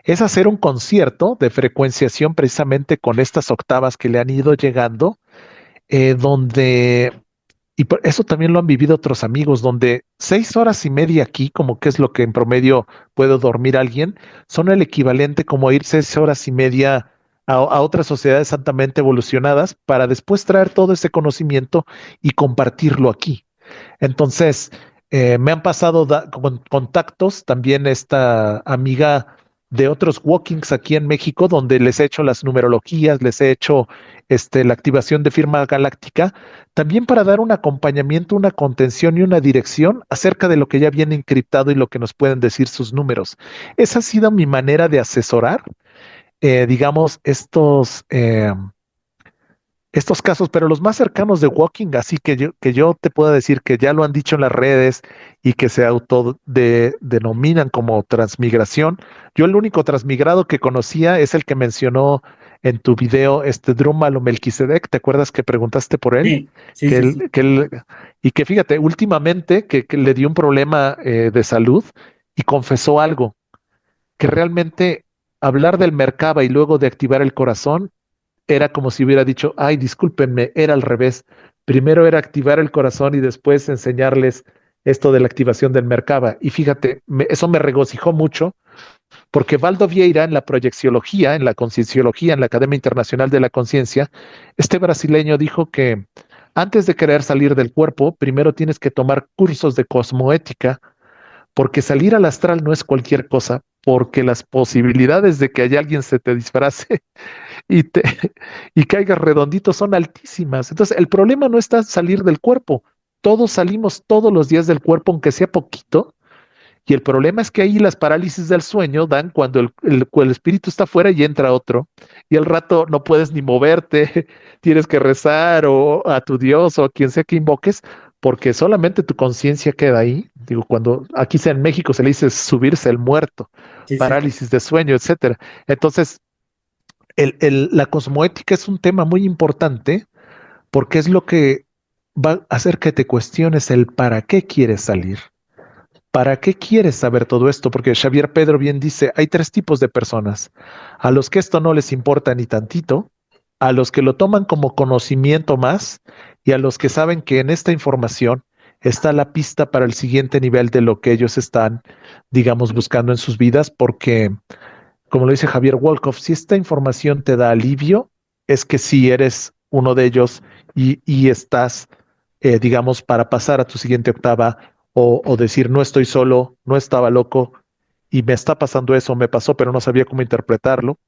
es hacer un concierto de frecuenciación precisamente con estas octavas que le han ido llegando, donde, eso también lo han vivido otros amigos, donde 6 horas y media aquí, como que es lo que en promedio puede dormir alguien, son el equivalente como a ir 6 horas y media a otras sociedades altamente evolucionadas para después traer todo ese conocimiento y compartirlo aquí. Entonces, me han pasado contactos también esta amiga de otros walkings aquí en México, donde les he hecho las numerologías, les he hecho la activación de firma galáctica, también para dar un acompañamiento, una contención y una dirección acerca de lo que ya viene encriptado y lo que nos pueden decir sus números. Esa ha sido mi manera de asesorar, digamos, estos casos, pero los más cercanos de walking, así que yo te puedo decir que ya lo han dicho en las redes y que se denominan como transmigración. Yo el único transmigrado que conocía es el que mencionó en tu video, Drúmalo Melquisedec. ¿Te acuerdas que preguntaste por él? Sí, sí, Que sí, él, sí. que él- y que fíjate, últimamente que le dio un problema de salud y confesó algo, que realmente hablar del Merkaba y luego de activar el corazón era como si hubiera dicho, ay, discúlpenme, era al revés. Primero era activar el corazón y después enseñarles esto de la activación del Merkaba. Y fíjate, eso me regocijó mucho porque Valdo Vieira en la proyecciología, en la concienciología, en la Academia Internacional de la Conciencia, este brasileño dijo que antes de querer salir del cuerpo, primero tienes que tomar cursos de cosmoética, porque salir al astral no es cualquier cosa, porque las posibilidades de que haya alguien se te disfrace y, te, y caigas redondito son altísimas. Entonces, el problema no está en salir del cuerpo. Todos salimos todos los días del cuerpo, aunque sea poquito. Y el problema es que ahí las parálisis del sueño dan cuando el espíritu está fuera y entra otro. Y al rato no puedes ni moverte, tienes que rezar o a tu Dios o a quien sea que invoques, porque solamente tu conciencia queda ahí. Digo, cuando aquí sea en México se le dice subirse el muerto, Sí, sí. parálisis de sueño, etcétera. Entonces, la cosmoética es un tema muy importante porque es lo que va a hacer que te cuestiones el para qué quieres salir, para qué quieres saber todo esto, porque Xavier Pedro bien dice, hay tres tipos de personas, a los que esto no les importa ni tantito, a los que lo toman como conocimiento más y a los que saben que en esta información está la pista para el siguiente nivel de lo que ellos están, digamos, buscando en sus vidas, porque como lo dice Javier Wolkoff, si esta información te da alivio, es que si eres uno de ellos y estás, digamos, para pasar a tu siguiente octava o decir, no estoy solo, no estaba loco y me está pasando eso, me pasó, pero no sabía cómo interpretarlo.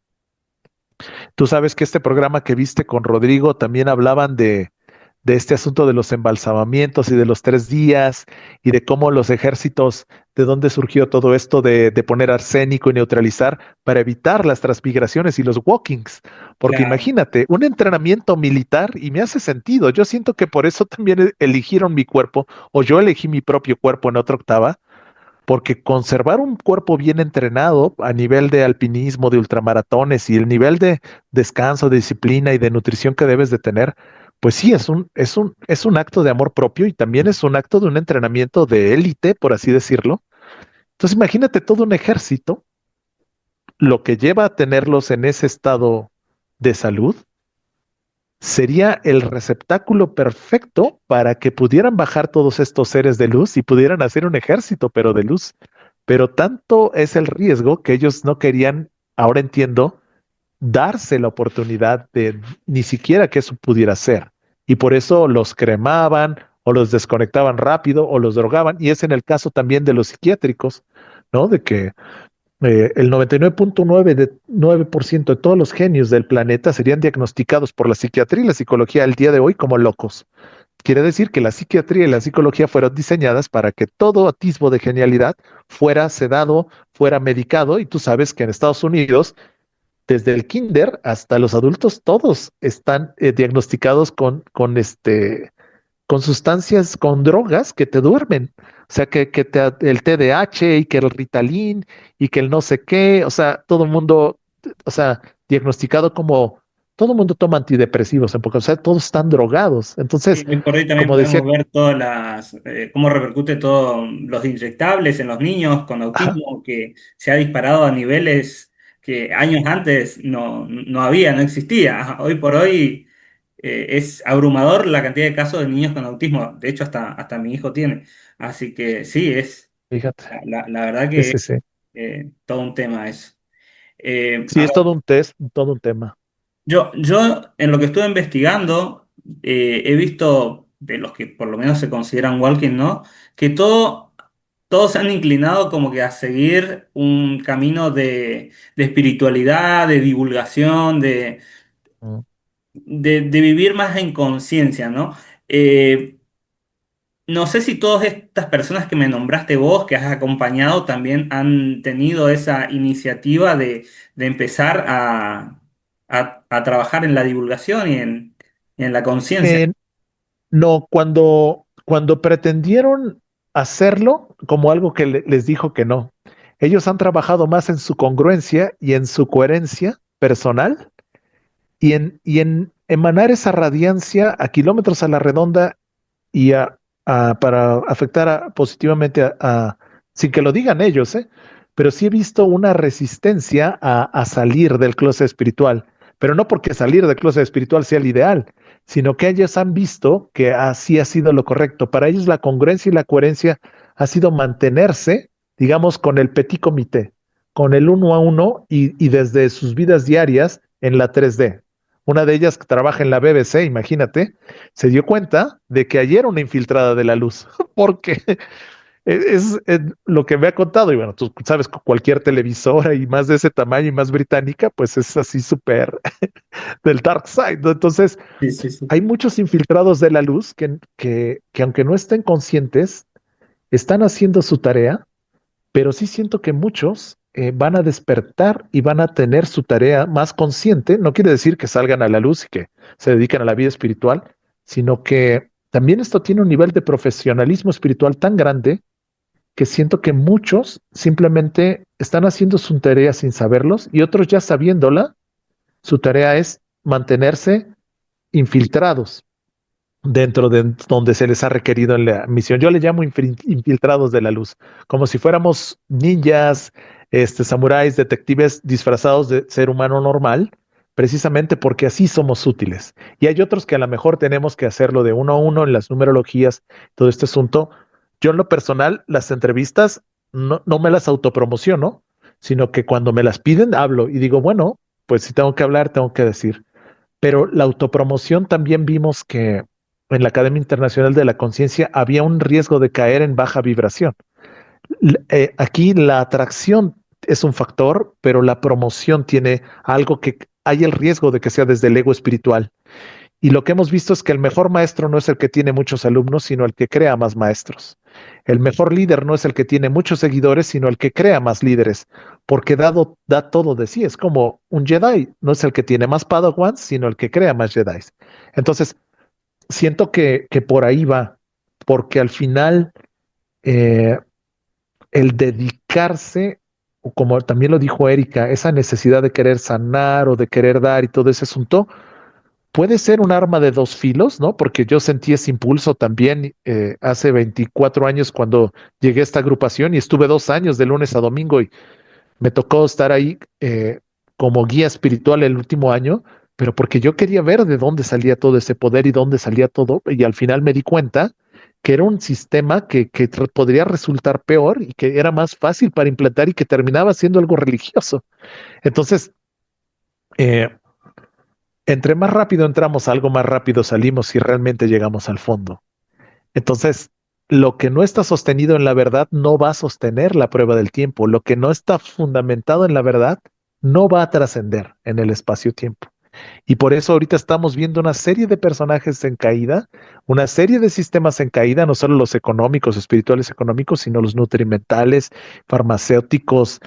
Tú sabes que este programa que viste con Rodrigo también hablaban de este asunto de los embalsamamientos y de los 3 días y de cómo los ejércitos, de dónde surgió todo esto de poner arsénico y neutralizar para evitar las transmigraciones y los walkings. Porque Claro. imagínate, un entrenamiento militar, y me hace sentido, yo siento que por eso también eligieron mi cuerpo, o yo elegí mi propio cuerpo en otra octava, porque conservar un cuerpo bien entrenado a nivel de alpinismo, de ultramaratones y el nivel de descanso, de disciplina y de nutrición que debes de tener, pues sí, es un acto de amor propio y también es un acto de un entrenamiento de élite, por así decirlo. Entonces imagínate todo un ejército, lo que lleva a tenerlos en ese estado de salud sería el receptáculo perfecto para que pudieran bajar todos estos seres de luz y pudieran hacer un ejército, pero de luz. Pero tanto es el riesgo que ellos no querían, ahora entiendo, darse la oportunidad de ni siquiera que eso pudiera ser. Y por eso los cremaban o los desconectaban rápido o los drogaban. Y es en el caso también de los psiquiátricos, ¿no? De que el 99.9% de todos los genios del planeta serían diagnosticados por la psiquiatría y la psicología al día de hoy como locos. Quiere decir que la psiquiatría y la psicología fueron diseñadas para que todo atisbo de genialidad fuera sedado, fuera medicado, y tú sabes que en Estados Unidos, desde el kinder hasta los adultos, todos están diagnosticados con sustancias, con drogas que te duermen. O sea, el TDAH y que el Ritalin y que el no sé qué, o sea, todo el mundo, o sea, diagnosticado como, todo el mundo toma antidepresivos, en pocas, o sea, todos están drogados. Y Entonces, hoy por hoy también como decía, podemos ver todas cómo repercute todo los inyectables en los niños con ajá, autismo, que se ha disparado a niveles que años antes no había, no existía. Hoy por hoy es abrumador la cantidad de casos de niños con autismo. De hecho, hasta mi hijo tiene. Así que sí, fíjate, la verdad sí, que es sí, sí. todo un tema eso. Sí, es todo un test, todo un tema. Yo en lo que estuve investigando, he visto de los que por lo menos se consideran walking, ¿no? Que todos se han inclinado como que a seguir un camino de espiritualidad, de divulgación, Mm. de vivir más en conciencia, ¿no? Eh, no sé si todas estas personas que me nombraste vos, que has acompañado, también han tenido esa iniciativa de empezar a trabajar en la divulgación y en la conciencia. Eh, no, cuando pretendieron hacerlo como algo que les dijo que no, ellos han trabajado más en su congruencia y en su coherencia personal y en emanar esa radiancia a kilómetros a la redonda y para afectar positivamente sin que lo digan ellos, ¿eh? Pero sí he visto una resistencia a salir del closet espiritual, pero no porque salir del closet espiritual sea el ideal, sino que ellos han visto que así ha sido lo correcto. Para ellos la congruencia y la coherencia ha sido mantenerse, digamos, con el petit comité, con el uno a uno y desde sus vidas diarias en la 3D. Una de ellas que trabaja en la BBC, imagínate, se dio cuenta de que ayer era una infiltrada de la luz, porque es lo que me ha contado. Y bueno, tú sabes, cualquier televisora y más de ese tamaño y más británica, pues es así súper del dark side, ¿no? Entonces, Sí, sí, sí. hay muchos infiltrados de la luz que aunque no estén conscientes, están haciendo su tarea, pero sí siento que muchos van a despertar y van a tener su tarea más consciente. No quiere decir que salgan a la luz y que se dediquen a la vida espiritual, sino que también esto tiene un nivel de profesionalismo espiritual tan grande que siento que muchos simplemente están haciendo su tarea sin saberlos y otros ya sabiéndola, su tarea es mantenerse infiltrados dentro de donde se les ha requerido en la misión. Yo le llamo infiltrados de la luz, como si fuéramos ninjas, samuráis, detectives disfrazados de ser humano normal, precisamente porque así somos útiles. Y hay otros que a lo mejor tenemos que hacerlo de uno a uno en las numerologías, todo este asunto. Yo en lo personal, las entrevistas no me las autopromociono, sino que cuando me las piden, hablo y digo, bueno, pues si tengo que hablar, tengo que decir. Pero la autopromoción también vimos que en la Academia Internacional de la Conciencia había un riesgo de caer en baja vibración. Aquí la atracción es un factor, pero la promoción tiene algo que hay el riesgo de que sea desde el ego espiritual. Y lo que hemos visto es que el mejor maestro no es el que tiene muchos alumnos, sino el que crea más maestros. El mejor líder no es el que tiene muchos seguidores, sino el que crea más líderes, porque da todo de sí. Es como un Jedi, no es el que tiene más Padawans, sino el que crea más Jedi. Entonces, siento que por ahí va, porque al final eh, el dedicarse, o como también lo dijo Erika, esa necesidad de querer sanar o de querer dar y todo ese asunto, puede ser un arma de dos filos, ¿no? Porque yo sentí ese impulso también hace 24 años cuando llegué a esta agrupación y estuve 2 años de lunes a domingo y me tocó estar ahí como guía espiritual el último año, pero porque yo quería ver de dónde salía todo ese poder y dónde salía todo, y al final me di cuenta que era un sistema que podría resultar peor y que era más fácil para implantar y que terminaba siendo algo religioso. Entonces, eh, entre más rápido entramos, algo más rápido salimos si realmente llegamos al fondo. Entonces, lo que no está sostenido en la verdad no va a sostener la prueba del tiempo. Lo que no está fundamentado en la verdad no va a trascender en el espacio-tiempo. Y por eso ahorita estamos viendo una serie de personajes en caída, una serie de sistemas en caída, no solo los económicos, espirituales económicos, sino los nutrimentales, farmacéuticos.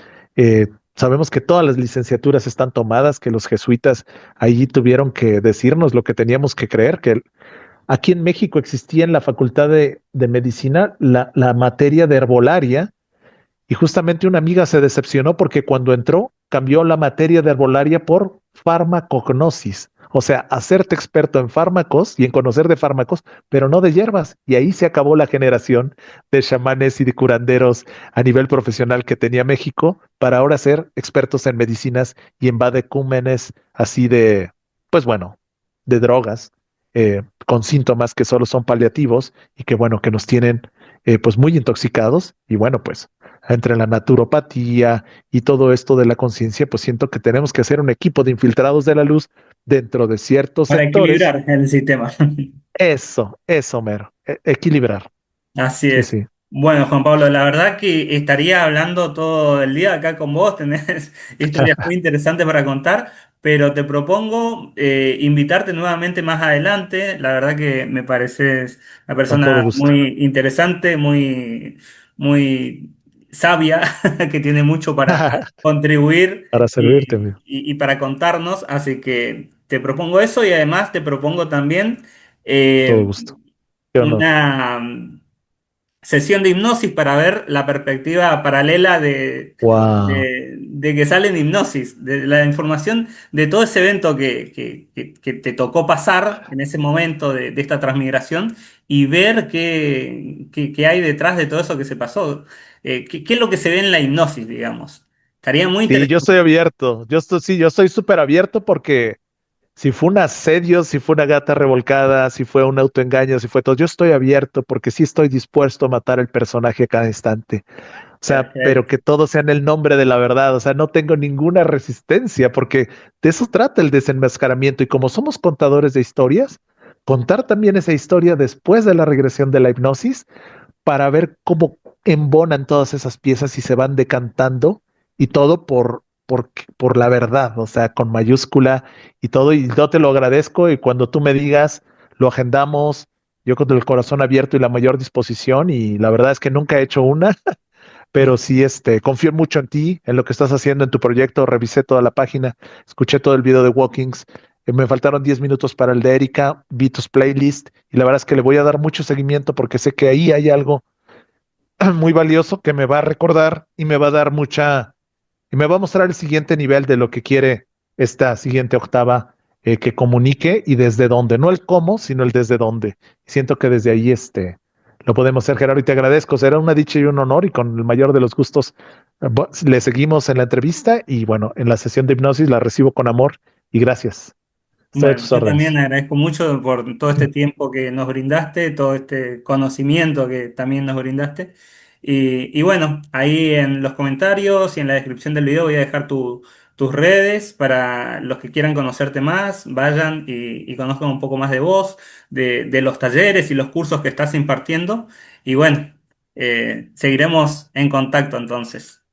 Sabemos que todas las licenciaturas están tomadas, que los jesuitas allí tuvieron que decirnos lo que teníamos que creer, que aquí en México existía en la Facultad de Medicina la materia de herbolaria y justamente una amiga se decepcionó porque cuando entró cambió la materia de herbolaria por farmacognosis, o sea, hacerte experto en fármacos y en conocer de fármacos, pero no de hierbas. Y ahí se acabó la generación de chamanes y de curanderos a nivel profesional que tenía México para ahora ser expertos en medicinas y en vadecúmenes así de, pues bueno, de drogas, con síntomas que solo son paliativos y que bueno, que nos tienen pues muy intoxicados y bueno, pues entre la naturopatía y todo esto de la conciencia, pues siento que tenemos que hacer un equipo de infiltrados de la luz dentro de ciertos Para sectores. equilibrar el sistema. Eso, mero, equilibrar. Así Sí, es. sí. Bueno, Juan Pablo, la verdad que estaría hablando todo el día acá con vos, tenés historias muy interesantes para contar, pero te propongo invitarte nuevamente más adelante. La verdad que me pareces una Con persona todo gusto. muy interesante, muy sabia, que tiene mucho para contribuir Para servirte, amigo. y para contarnos, así que te propongo eso y además te propongo también Todo eh, gusto. Qué honor. una sesión de hipnosis para ver la perspectiva paralela Wow. de que sale en hipnosis, de la información de todo ese evento que te tocó pasar en ese momento de esta transmigración y ver qué hay detrás de todo eso que se pasó. Qué es lo que se ve en la hipnosis, digamos. Estaría muy Sí, yo interesante. estoy abierto. Sí, yo soy súper abierto porque si fue un asedio, si fue una gata revolcada, si fue un autoengaño, si fue todo, yo estoy abierto porque sí estoy dispuesto a matar el personaje a cada instante. O sea, pero Perfecto. que todo sea en el nombre de la verdad. O sea, no tengo ninguna resistencia porque de eso trata el desenmascaramiento. Y como somos contadores de historias, contar también esa historia después de la regresión de la hipnosis para ver cómo embonan todas esas piezas y se van decantando y todo por la verdad, o sea, con mayúscula y todo. Y yo te lo agradezco y cuando tú me digas, lo agendamos. Yo con el corazón abierto y la mayor disposición y la verdad es que nunca he hecho una, pero sí, confío mucho en ti, en lo que estás haciendo en tu proyecto. Revisé toda la página, escuché todo el video de Walkings. Me faltaron 10 minutos para el de Erika, vi tus playlists y la verdad es que le voy a dar mucho seguimiento porque sé que ahí hay algo muy valioso que me va a recordar y me va a dar mucha, y me va a mostrar el siguiente nivel de lo que quiere esta siguiente octava que comunique y desde dónde, no el cómo, sino el desde dónde. Siento que desde ahí lo podemos hacer, Gerardo, y te agradezco. Será una dicha y un honor y con el mayor de los gustos le seguimos en la entrevista y bueno, en la sesión de hipnosis la recibo con amor y gracias. Estoy a Bueno, tus yo también órdenes. agradezco mucho por todo este tiempo que nos brindaste, todo este conocimiento que también nos brindaste. Y bueno, ahí en los comentarios y en la descripción del video voy a dejar tus redes para los que quieran conocerte más, vayan y conozcan un poco más de vos, de los talleres y los cursos que estás impartiendo. Y bueno, seguiremos en contacto entonces.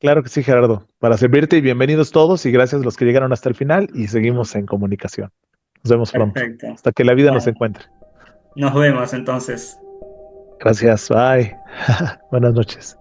Claro que sí, Gerardo, para servirte y bienvenidos todos y gracias a los que llegaron hasta el final y seguimos en comunicación. Nos vemos pronto, Perfecto. hasta que la vida nos Bueno, encuentre. nos vemos entonces. Gracias, bye. Buenas noches.